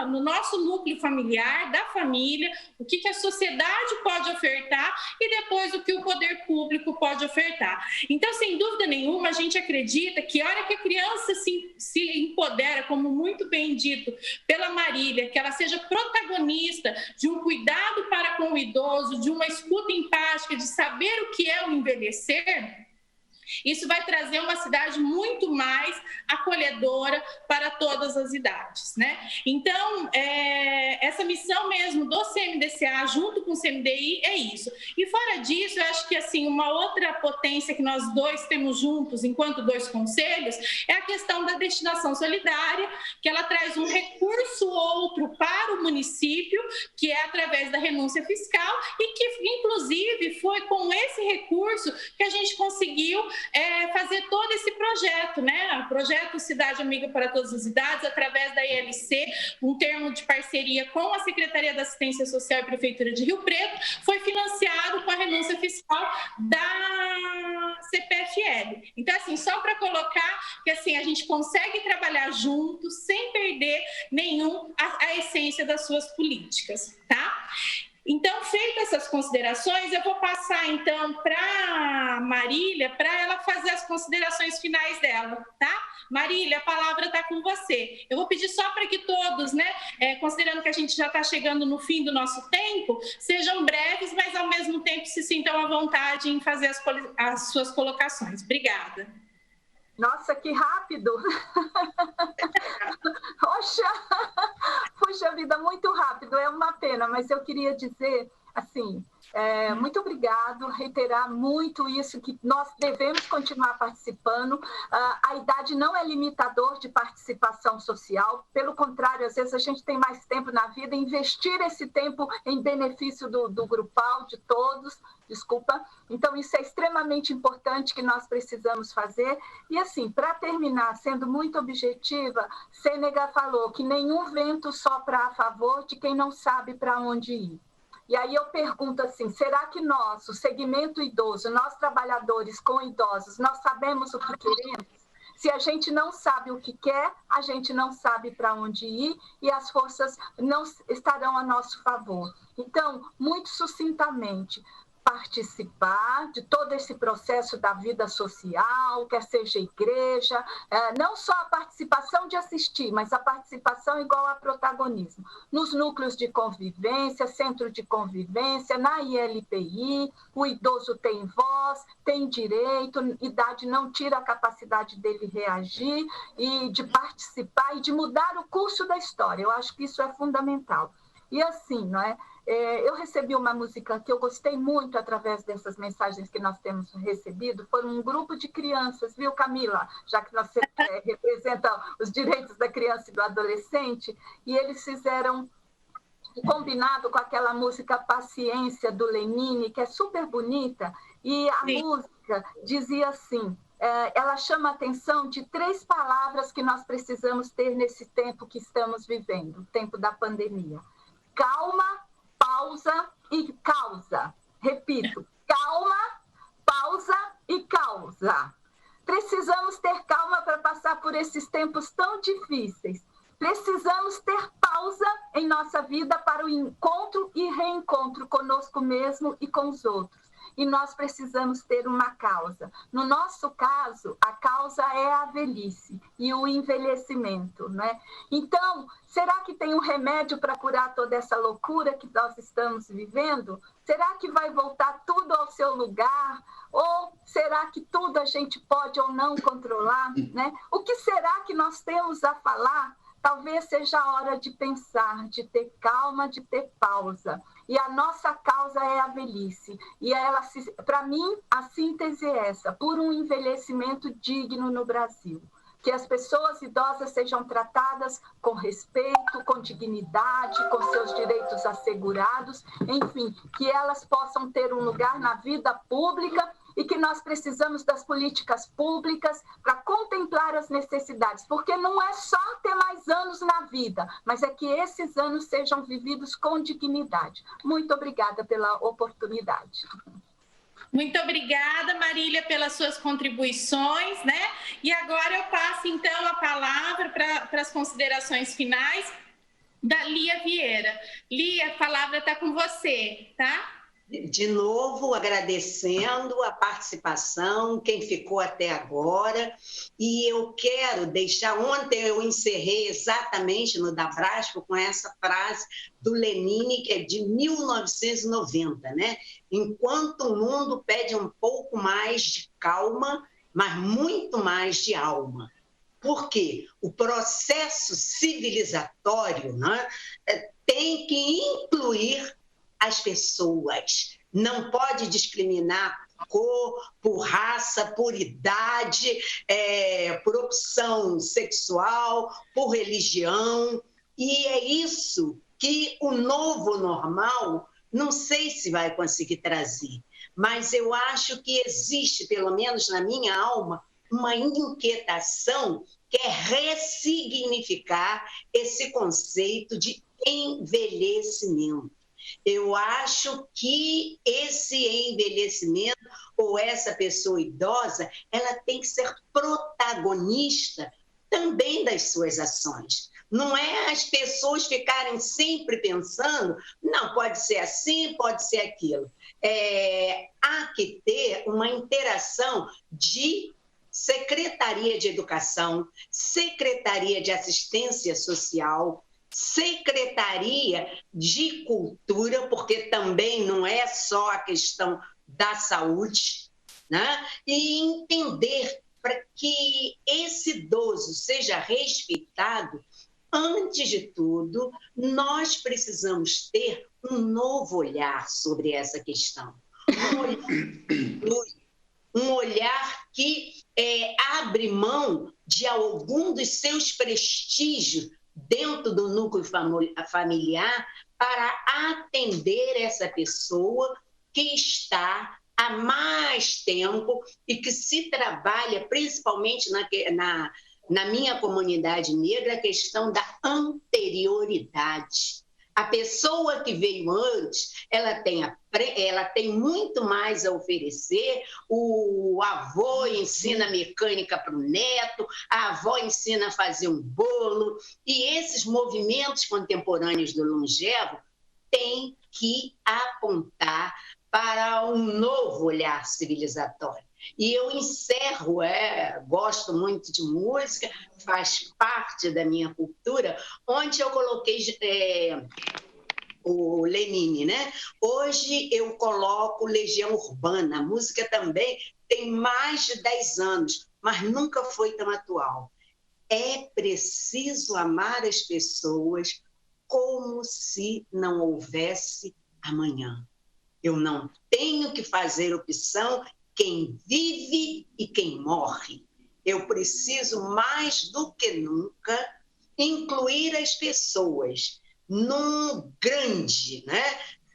[SPEAKER 8] no nosso núcleo familiar, da família, o que a sociedade pode ofertar e depois o que o poder público pode ofertar. Então, sem dúvida nenhuma, a gente acredita que a hora que a criança se empodera, como muito bem dito pela Marília, que ela seja protagonista de um cuidado para com o idoso, de uma escuta empática, de saber o que é o envelhecer, isso vai trazer uma cidade muito mais acolhedora para todas as idades, né? Então, essa missão mesmo do CMDCA junto com o CMDI é isso. E fora disso, eu acho que assim, uma outra potência que nós dois temos juntos, enquanto dois conselhos, é a questão da destinação solidária, que ela traz um recurso outro para o município, que é através da renúncia fiscal, e que, inclusive, foi com esse recurso que a gente conseguiu fazer todo esse projeto, né? O projeto Cidade Amiga para Todas as Idades, através da ILC, um termo de parceria com a Secretaria da Assistência Social e Prefeitura de Rio Preto, foi financiado com a renúncia fiscal da CPFL. Então, assim, só para colocar que assim, a gente consegue trabalhar junto, sem perder a essência das suas políticas, tá? Então, feitas essas considerações, eu vou passar, então, para a Marília, para ela fazer as considerações finais dela, tá? Marília, a palavra está com você. Eu vou pedir só para que todos, né, considerando que a gente já está chegando no fim do nosso tempo, sejam breves, mas, ao mesmo tempo, se sintam à vontade em fazer as suas colocações. Obrigada.
[SPEAKER 7] Nossa, que rápido! Puxa vida, muito rápido, é uma pena, mas eu queria dizer, assim, muito obrigado, reiterar muito isso, que nós devemos continuar participando. A idade não é limitador de participação social, pelo contrário, às vezes a gente tem mais tempo na vida, investir esse tempo em benefício do grupal, de todos, então isso é extremamente importante que nós precisamos fazer. E assim, para terminar, sendo muito objetiva, Sênega falou que nenhum vento sopra a favor de quem não sabe para onde ir. E aí eu pergunto assim, será que nós, o segmento idoso, nós trabalhadores com idosos, nós sabemos o que queremos? Se a gente não sabe o que quer, a gente não sabe para onde ir e as forças não estarão a nosso favor. Então, muito sucintamente, participar de todo esse processo da vida social, quer seja igreja, não só a participação de assistir, mas a participação igual a protagonismo. Nos núcleos de convivência, centro de convivência, na ILPI, o idoso tem voz, tem direito, idade não tira a capacidade dele reagir e de participar e de mudar o curso da história. Eu acho que isso é fundamental. E assim, não é? Eu recebi uma música que eu gostei muito através dessas mensagens que nós temos recebido, foi um grupo de crianças, viu, Camila? Já que você representa os direitos da criança e do adolescente, e eles fizeram combinado com aquela música Paciência, do Lenine, que é super bonita, e a música dizia assim, ela chama a atenção de 3 palavras que nós precisamos ter nesse tempo que estamos vivendo, o tempo da pandemia. Calma, pausa e causa. Repito, calma, pausa e causa. Precisamos ter calma para passar por esses tempos tão difíceis. Precisamos ter pausa em nossa vida para o encontro e reencontro conosco mesmo e com os outros. E nós precisamos ter uma causa. No nosso caso, a causa é a velhice e o envelhecimento, né? Então, será que tem um remédio para curar toda essa loucura que nós estamos vivendo? Será que vai voltar tudo ao seu lugar? Ou será que tudo a gente pode ou não controlar, né? O que será que nós temos a falar? Talvez seja a hora de pensar, de ter calma, de ter pausa. E a nossa causa é a velhice. E para mim, a síntese é essa: por um envelhecimento digno no Brasil. Que as pessoas idosas sejam tratadas com respeito, com dignidade, com seus direitos assegurados, enfim, que elas possam ter um lugar na vida pública e que nós precisamos das políticas públicas para contemplar as necessidades, porque não é só ter mais anos na vida, mas é que esses anos sejam vividos com dignidade. Muito obrigada pela oportunidade.
[SPEAKER 8] Muito obrigada, Marília, pelas suas contribuições, né? E agora eu passo, então, a palavra para as considerações finais da Lia Vieira. Lia, a palavra está com você, tá?
[SPEAKER 5] De novo, agradecendo a participação, quem ficou até agora. E eu quero deixar... Ontem eu encerrei exatamente no Dabrasco com essa frase do Lenine, que é de 1990, né? Enquanto o mundo pede um pouco mais de calma, mas muito mais de alma. Por quê? O processo civilizatório, né, tem que incluir as pessoas. Não pode discriminar por cor, por raça, por idade, por opção sexual, por religião. E é isso que o novo normal, não sei se vai conseguir trazer, mas eu acho que existe, pelo menos na minha alma, uma inquietação que é ressignificar esse conceito de envelhecimento. Eu acho que esse envelhecimento ou essa pessoa idosa, ela tem que ser protagonista também das suas ações. Não é as pessoas ficarem sempre pensando, não, pode ser assim, pode ser aquilo. Há que ter uma interação de Secretaria de Educação, Secretaria de Assistência Social, Secretaria de Cultura, porque também não é só a questão da saúde, né? E entender para que esse idoso seja respeitado, antes de tudo, nós precisamos ter um novo olhar sobre essa questão. Um olhar que abre mão de algum dos seus prestígios dentro do núcleo familiar para atender essa pessoa que está há mais tempo e que se trabalha, principalmente na minha comunidade negra, a questão da anterioridade. A pessoa que veio antes, ela tem muito mais a oferecer. O avô ensina mecânica para o neto, a avó ensina a fazer um bolo. E esses movimentos contemporâneos do longevo têm que apontar para um novo olhar civilizatório. E eu encerro, gosto muito de música, faz parte da minha cultura, onde eu coloquei o Lenine, né? Hoje eu coloco Legião Urbana. A música também tem mais de 10 anos, mas nunca foi tão atual. É preciso amar as pessoas como se não houvesse amanhã. Eu não tenho que fazer opção quem vive e quem morre. Eu preciso, mais do que nunca, incluir as pessoas num grande,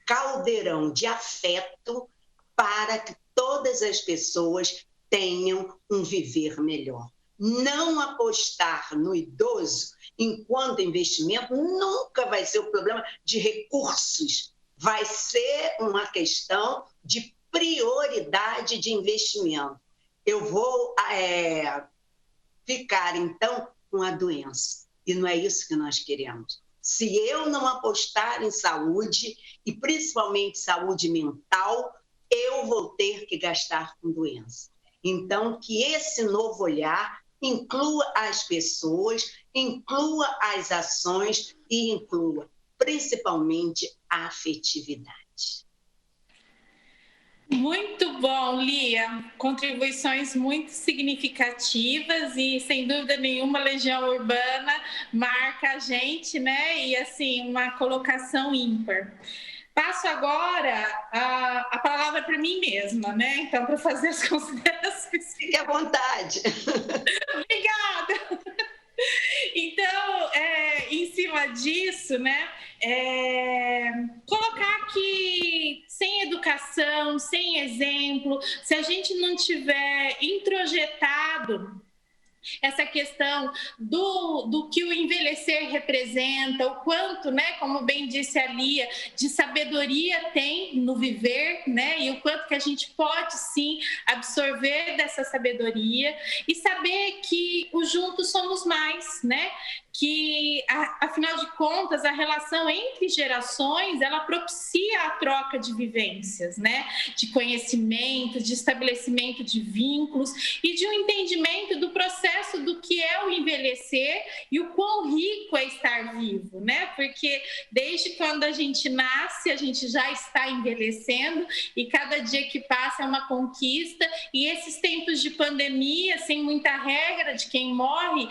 [SPEAKER 5] caldeirão de afeto para que todas as pessoas tenham um viver melhor. Não apostar no idoso enquanto investimento nunca vai ser o problema de recursos, vai ser uma questão de prioridade de investimento. Eu vou ficar, então, com a doença, e não é isso que nós queremos. Se eu não apostar em saúde, e principalmente saúde mental, eu vou ter que gastar com doença. Então, que esse novo olhar inclua as pessoas, inclua as ações e inclua, principalmente, a afetividade.
[SPEAKER 8] Muito bom, Lia. Contribuições muito significativas e, sem dúvida nenhuma, Legião Urbana marca a gente, né? E, assim, uma colocação ímpar. Passo agora a palavra para mim mesma, né? Então, para fazer as considerações.
[SPEAKER 5] Fique à vontade.
[SPEAKER 8] Obrigada. Então, em cima disso, né? Colocar que sem educação, sem exemplo, se a gente não tiver introjetado essa questão do que o envelhecer representa, o quanto, né, como bem disse a Lia, de sabedoria tem no viver, né, e o quanto que a gente pode sim absorver dessa sabedoria e saber que os juntos somos mais, né, que afinal de contas a relação entre gerações ela propicia a troca de vivências, né, de conhecimento, de estabelecimento de vínculos e de um entendimento do processo do que é o envelhecer e o quão rico é estar vivo, né? Porque desde quando a gente nasce, a gente já está envelhecendo e cada dia que passa é uma conquista. E esses tempos de pandemia, sem muita regra de quem morre,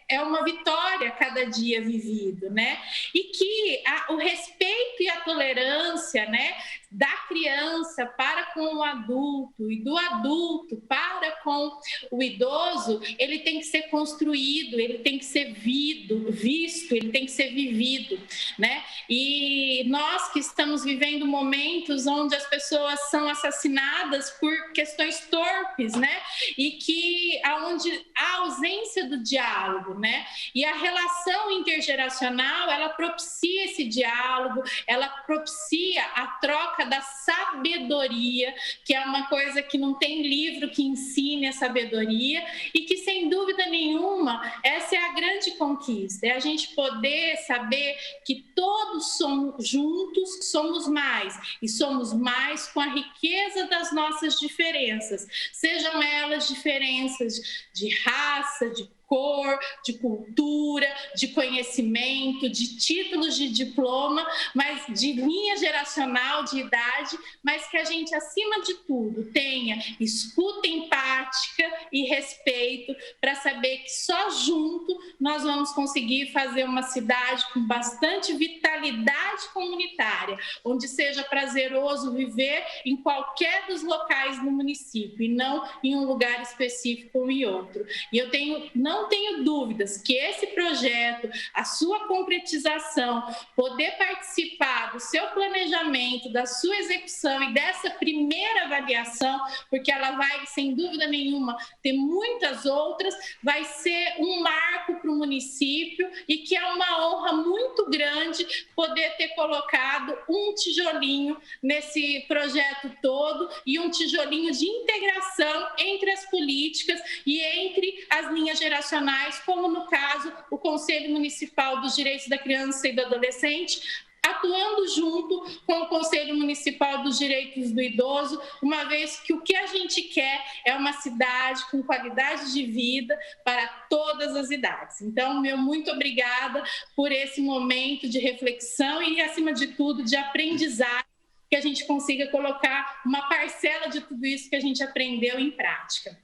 [SPEAKER 8] é uma vitória cada dia vivido, né? E que o respeito e a tolerância, né, da criança para com o adulto e do adulto para com o idoso, ele tem que ser construído, ele tem que ser visto, ele tem que ser vivido, né? E nós que estamos vivendo momentos onde as pessoas são assassinadas por questões torpes, né? E que onde há ausência do diálogo, né? E a relação intergeracional, ela propicia esse diálogo, ela propicia a troca da sabedoria, que é uma coisa que não tem livro que ensine a sabedoria e que, sem dúvida nenhuma, essa é a grande conquista, é a gente poder saber que todos somos juntos, somos mais, e somos mais com a riqueza das nossas diferenças, sejam elas diferenças de raça, de cor, de cultura, de conhecimento, de títulos de diploma, mas de linha geracional, de idade, mas que a gente, acima de tudo, tenha escuta empática e respeito para saber que só junto nós vamos conseguir fazer uma cidade com bastante vitalidade comunitária, onde seja prazeroso viver em qualquer dos locais do município e não em um lugar específico ou em outro. E eu não tenho dúvidas que esse projeto, a sua concretização, poder participar do seu planejamento, da sua execução e dessa primeira avaliação, porque ela vai, sem dúvida nenhuma, ter muitas outras, vai ser um marco para o município e que é uma honra muito grande poder ter colocado um tijolinho nesse projeto todo e um tijolinho de integração entre as políticas e entre as linhas geracionais, como no caso o Conselho Municipal dos Direitos da Criança e do Adolescente, atuando junto com o Conselho Municipal dos Direitos do Idoso, uma vez que o que a gente quer é uma cidade com qualidade de vida para todas as idades. Então, meu muito obrigada por esse momento de reflexão e, acima de tudo, de aprendizagem, que a gente consiga colocar uma parcela de tudo isso que a gente aprendeu em prática.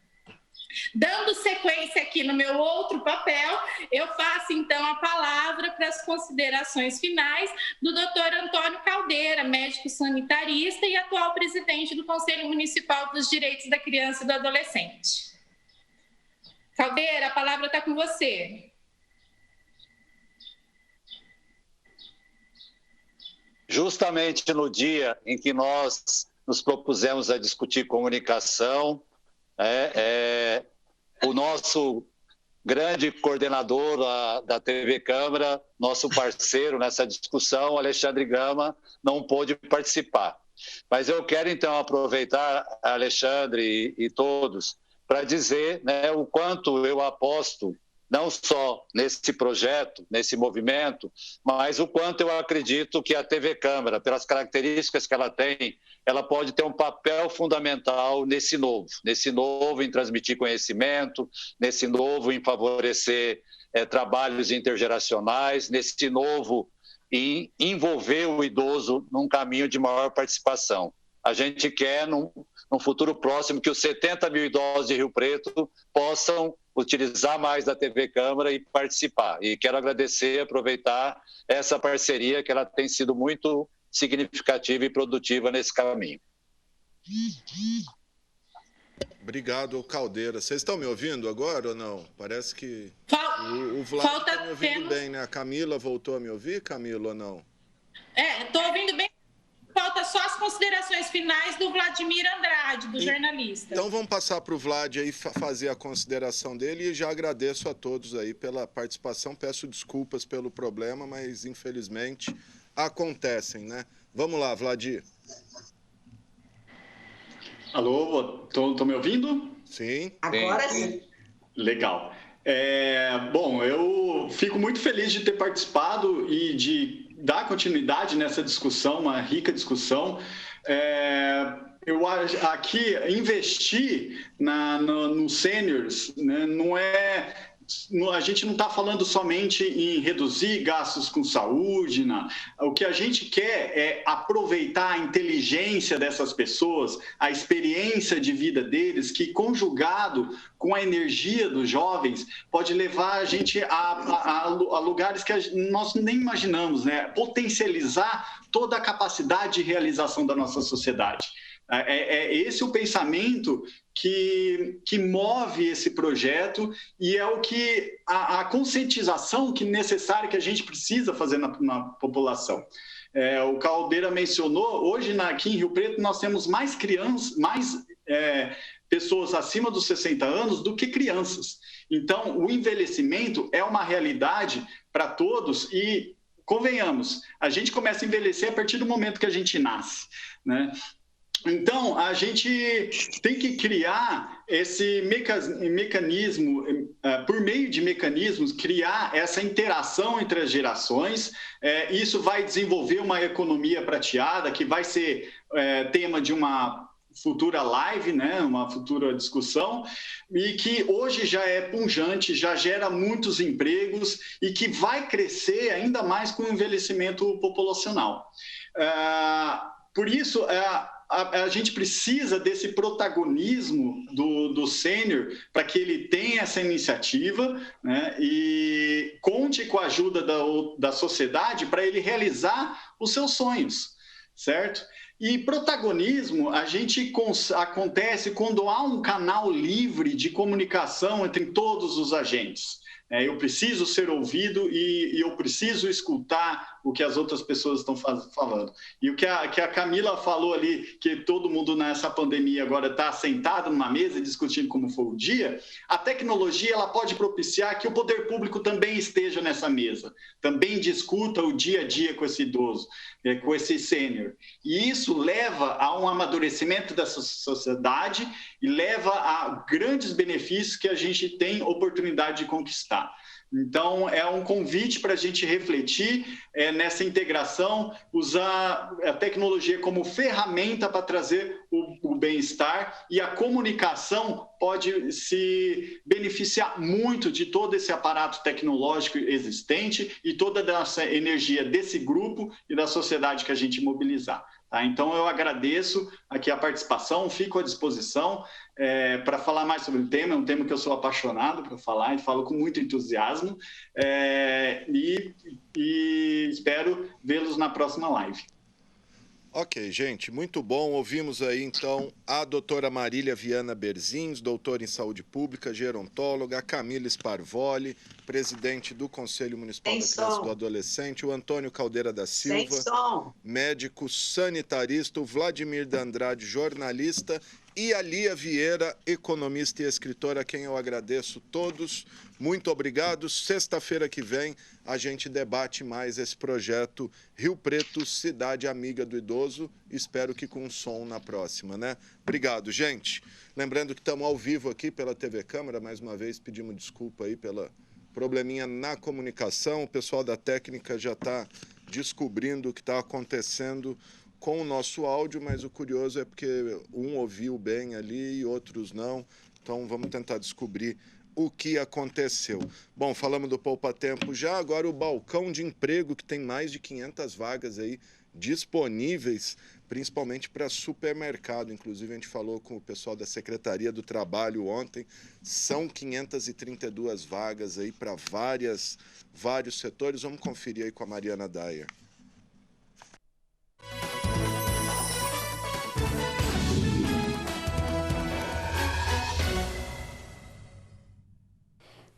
[SPEAKER 8] Dando sequência aqui no meu outro papel, eu passo então a palavra para as considerações finais do Dr. Antônio Caldeira, médico sanitarista e atual presidente do Conselho Municipal dos Direitos da Criança e do Adolescente. Caldeira, a palavra está com você.
[SPEAKER 6] Justamente no dia em que nós nos propusemos a discutir comunicação, o nosso grande coordenador da TV Câmara, nosso parceiro nessa discussão, Alexandre Gama, não pôde participar. Mas eu quero, então, aproveitar, Alexandre e todos, para dizer, né, o quanto eu aposto, não só nesse projeto, nesse movimento, mas o quanto eu acredito que a TV Câmara, pelas características que ela tem, ela pode ter um papel fundamental nesse novo em transmitir conhecimento, nesse novo em favorecer trabalhos intergeracionais, nesse novo em envolver o idoso num caminho de maior participação. A gente quer, num futuro próximo, que os 70 mil idosos de Rio Preto possam utilizar mais da TV Câmara e participar. E quero agradecer e aproveitar essa parceria, que ela tem sido muito significativa e produtiva nesse caminho.
[SPEAKER 1] Obrigado, Caldeira. Vocês estão me ouvindo agora ou não? Parece que o Vlad está me ouvindo bem, né? A Camila voltou a me ouvir, Camila, ou não?
[SPEAKER 8] Estou ouvindo bem. Falta só as considerações finais do Vladimir Andrade, do jornalista.
[SPEAKER 1] Então vamos passar para o Vlad aí fazer a consideração dele e já agradeço a todos aí pela participação. Peço desculpas pelo problema, mas infelizmente acontecem, né? Vamos lá, Vladir.
[SPEAKER 10] Alô, tô me ouvindo?
[SPEAKER 1] Sim.
[SPEAKER 5] Agora sim.
[SPEAKER 10] Legal. Bom, eu fico muito feliz de ter participado e de dar continuidade nessa discussão, uma rica discussão. Eu acho aqui investir nos seniors, né, a gente não está falando somente em reduzir gastos com saúde, não. O que a gente quer é aproveitar a inteligência dessas pessoas, a experiência de vida deles, que conjugado com a energia dos jovens pode levar a gente a lugares que nós nem imaginamos, né? Potencializar toda a capacidade de realização da nossa sociedade. É esse o pensamento que move esse projeto e é o que a conscientização que necessária que a gente precisa fazer na população. O Caldeira mencionou, hoje aqui em Rio Preto nós temos mais crianças, pessoas acima dos 60 anos do que crianças. Então, o envelhecimento é uma realidade para todos e, convenhamos, a gente começa a envelhecer a partir do momento que a gente nasce, né? Então, a gente tem que criar esse mecanismo, por meio de mecanismos, criar essa interação entre as gerações. Isso vai desenvolver uma economia prateada, que vai ser tema de uma futura live, né, uma futura discussão, e que hoje já é pujante, já gera muitos empregos e que vai crescer ainda mais com o envelhecimento populacional. Por isso, a gente precisa desse protagonismo do sênior para que ele tenha essa iniciativa, né, e conte com a ajuda da sociedade para ele realizar os seus sonhos, certo? E protagonismo acontece quando há um canal livre de comunicação entre todos os agentes. Eu preciso ser ouvido e eu preciso escutar o que as outras pessoas estão falando. E o que a Camila falou ali, que todo mundo nessa pandemia agora está sentado numa mesa discutindo como foi o dia, a tecnologia ela pode propiciar que o poder público também esteja nessa mesa, também discuta o dia a dia com esse idoso, com esse sênior. E isso leva a um amadurecimento dessa sociedade e leva a grandes benefícios que a gente tem oportunidade de conquistar. Então, é um convite para a gente refletir nessa integração, usar a tecnologia como ferramenta para trazer o bem-estar, e a comunicação pode se beneficiar muito de todo esse aparato tecnológico existente e toda essa energia desse grupo e da sociedade que a gente mobilizar. Tá? Então, eu agradeço aqui a participação, fico à disposição para falar mais sobre o tema. É um tema que eu sou apaixonado por falar e falo com muito entusiasmo, e espero vê-los na próxima live.
[SPEAKER 1] Ok, gente, muito bom. Ouvimos aí, então, a doutora Marília Viana Berzins, doutora em Saúde Pública, gerontóloga, a Camila Sparvoli, presidente do Conselho Municipal da Criança e do Adolescente, o Antônio Caldeira da Silva, médico sanitarista, o Vladimir de Andrade, jornalista, e a Lia Vieira, economista e escritora, a quem eu agradeço todos. Muito obrigado. Sexta-feira que vem a gente debate mais esse projeto Rio Preto, Cidade Amiga do Idoso. Espero que com som na próxima, né? Obrigado, gente. Lembrando que estamos ao vivo aqui pela TV Câmara. Mais uma vez pedimos desculpa aí pela probleminha na comunicação. O pessoal da técnica já está descobrindo o que está acontecendo com o nosso áudio, mas o curioso é porque um ouviu bem ali e outros não. Então, vamos tentar descobrir o que aconteceu. Bom, falamos do Poupa Tempo já, agora o balcão de emprego, que tem mais de 500 vagas aí disponíveis, principalmente para supermercado. Inclusive, a gente falou com o pessoal da Secretaria do Trabalho ontem, são 532 vagas aí para vários setores. Vamos conferir aí com a Mariana Dyer.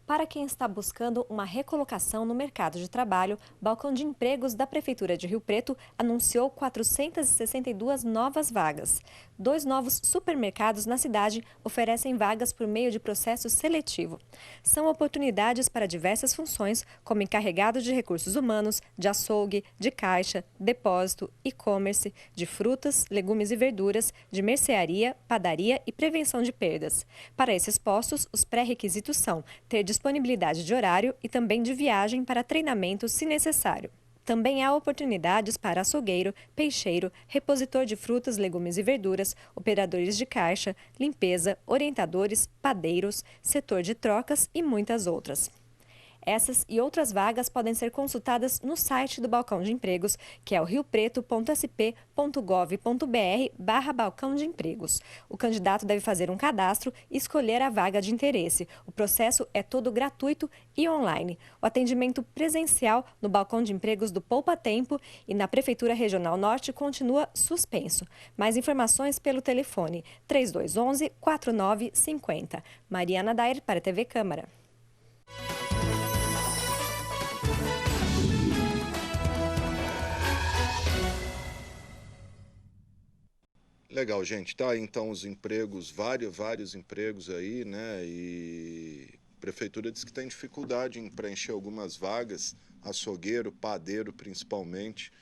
[SPEAKER 11] Para quem está buscando uma recolocação no mercado de trabalho, o Balcão de Empregos da Prefeitura de Rio Preto anunciou 462 novas vagas. 2 novos supermercados na cidade oferecem vagas por meio de processo seletivo. São oportunidades para diversas funções, como encarregado de recursos humanos, de açougue, de caixa, depósito, e-commerce, de frutas, legumes e verduras, de mercearia, padaria e prevenção de perdas. Para esses postos, os pré-requisitos são ter disponibilidade de horário e também de viagem para treinamento, se necessário. Também há oportunidades para açougueiro, peixeiro, repositor de frutas, legumes e verduras, operadores de caixa, limpeza, orientadores, padeiros, setor de trocas e muitas outras. Essas e outras vagas podem ser consultadas no site do Balcão de Empregos, que é o riopreto.sp.gov.br/balcão de empregos. O candidato deve fazer um cadastro e escolher a vaga de interesse. O processo é todo gratuito e online. O atendimento presencial no Balcão de Empregos do Poupa Tempo e na Prefeitura Regional Norte continua suspenso. Mais informações pelo telefone 3211-4950. Mariana Dyer para a TV Câmara.
[SPEAKER 1] Legal, gente. Tá, então os empregos, vários empregos aí, né? E a prefeitura diz que tem dificuldade em preencher algumas vagas, açougueiro, padeiro principalmente.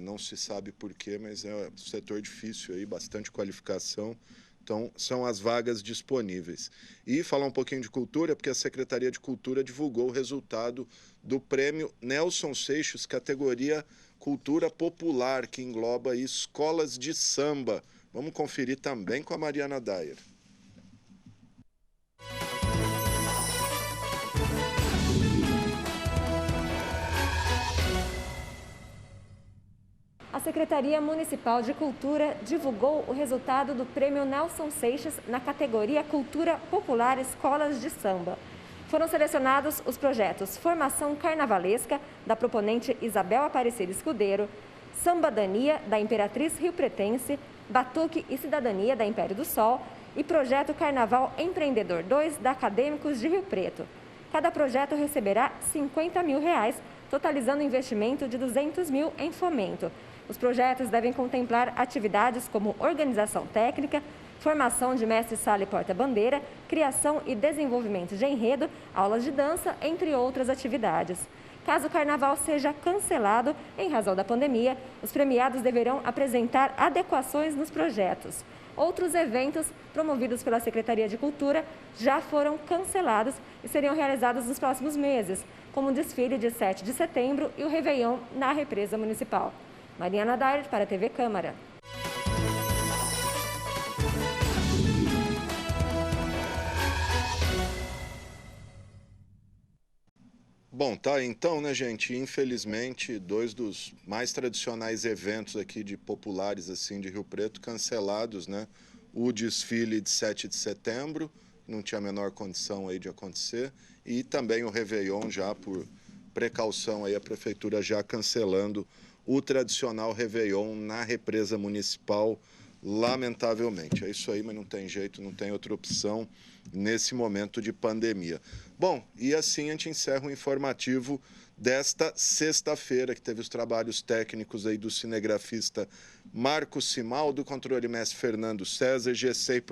[SPEAKER 1] Não se sabe por quê, mas é um setor difícil aí, bastante qualificação. Então, são as vagas disponíveis. E falar um pouquinho de cultura, porque a Secretaria de Cultura divulgou o resultado do prêmio Nelson Seixas, categoria Cultura Popular, que engloba aí escolas de samba. Vamos conferir também com a Mariana Dyer.
[SPEAKER 11] A Secretaria Municipal de Cultura divulgou o resultado do Prêmio Nelson Seixas na categoria Cultura Popular Escolas de Samba. Foram selecionados os projetos Formação Carnavalesca, da proponente Isabel Aparecida Escudeiro, Sambadania, da Imperatriz Rio Pretense, Batuque e Cidadania, da Império do Sol, e Projeto Carnaval Empreendedor 2, da Acadêmicos de Rio Preto. Cada projeto receberá R$50 mil, totalizando um investimento de R$200 mil em fomento. Os projetos devem contemplar atividades como organização técnica, formação de mestre-sala e porta-bandeira, criação e desenvolvimento de enredo, aulas de dança, entre outras atividades. Caso o carnaval seja cancelado em razão da pandemia, os premiados deverão apresentar adequações nos projetos. Outros eventos promovidos pela Secretaria de Cultura já foram cancelados e seriam realizados nos próximos meses, como o desfile de 7 de setembro e o Réveillon na Represa Municipal. Mariana Dyer para a TV Câmara.
[SPEAKER 1] Bom, tá, então, né, gente, infelizmente, 2 dos mais tradicionais eventos aqui de populares, assim, de Rio Preto, cancelados, né? O desfile de 7 de setembro, não tinha a menor condição aí de acontecer, e também o Réveillon, já por precaução aí, a prefeitura já cancelando o tradicional Réveillon na Represa Municipal, lamentavelmente. É isso aí, mas não tem jeito, não tem outra opção nesse momento de pandemia. Bom, e assim a gente encerra o informativo desta sexta-feira, que teve os trabalhos técnicos aí do cinegrafista Marcos Simal, do controle mestre Fernando César, GC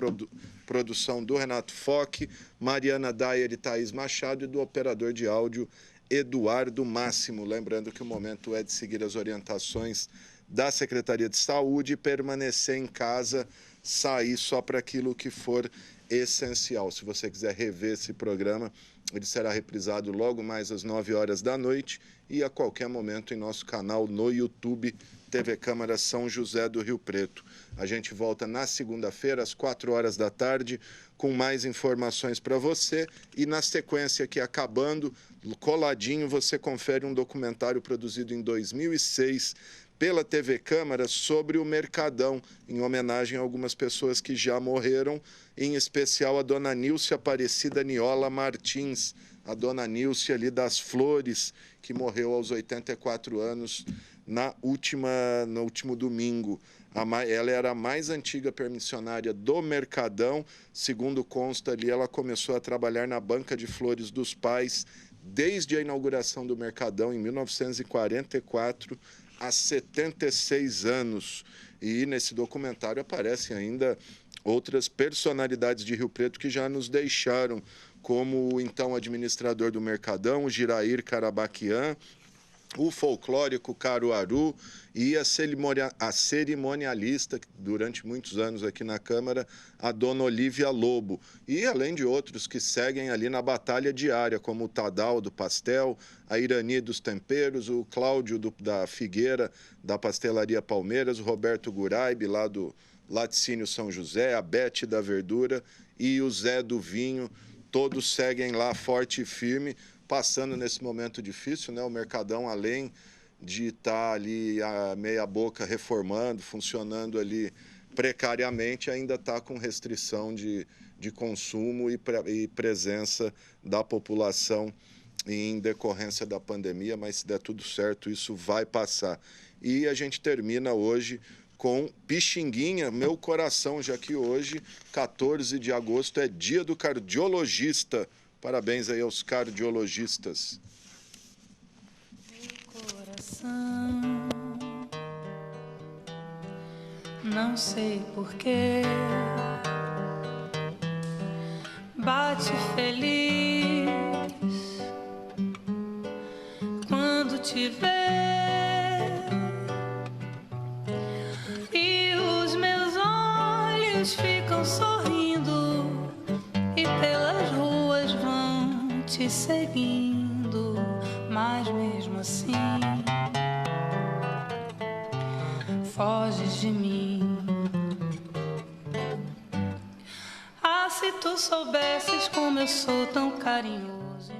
[SPEAKER 1] produção do Renato Foque, Mariana Dyer e Thaís Machado, e do operador de áudio Eduardo Máximo. Lembrando que o momento é de seguir as orientações da Secretaria de Saúde e permanecer em casa, sair só para aquilo que for essencial. Se você quiser rever esse programa, ele será reprisado logo mais às 9 horas da noite e a qualquer momento em nosso canal no YouTube, TV Câmara São José do Rio Preto. A gente volta na segunda-feira, às 4 horas da tarde, com mais informações para você. E na sequência aqui, acabando, coladinho, você confere um documentário produzido em 2006 pela TV Câmara sobre o Mercadão, em homenagem a algumas pessoas que já morreram, em especial a dona Nilce Aparecida Niola Martins, a dona Nilce ali das Flores, que morreu aos 84 anos no último domingo. Ela era a mais antiga permissionária do Mercadão. Segundo consta ali, ela começou a trabalhar na banca de flores dos pais desde a inauguração do Mercadão, em 1944, há 76 anos. E nesse documentário aparecem ainda outras personalidades de Rio Preto que já nos deixaram, como o então administrador do Mercadão, Girair Carabaquian, o folclórico Caruaru e a cerimonialista, durante muitos anos aqui na Câmara, a dona Olívia Lobo. E além de outros que seguem ali na batalha diária, como o Tadal do Pastel, a Irani dos Temperos, o Cláudio da Figueira, da Pastelaria Palmeiras, o Roberto Guraib, lá do Laticínio São José, a Bete da Verdura e o Zé do Vinho. Todos seguem lá forte e firme, passando nesse momento difícil, né? O Mercadão, além de estar ali a meia boca reformando, funcionando ali precariamente, ainda está com restrição de consumo e presença da população em decorrência da pandemia, mas se der tudo certo, isso vai passar. E a gente termina hoje com Pixinguinha, Meu Coração, já que hoje, 14 de agosto, é dia do cardiologista. Parabéns aí aos cardiologistas.
[SPEAKER 12] Meu coração, não sei porquê, bate feliz quando te vê. E os meus olhos ficam sorrindo e pelas ruas vão te seguindo, mas mesmo assim foges de mim. Ah, se tu soubesses como eu sou tão carinhoso.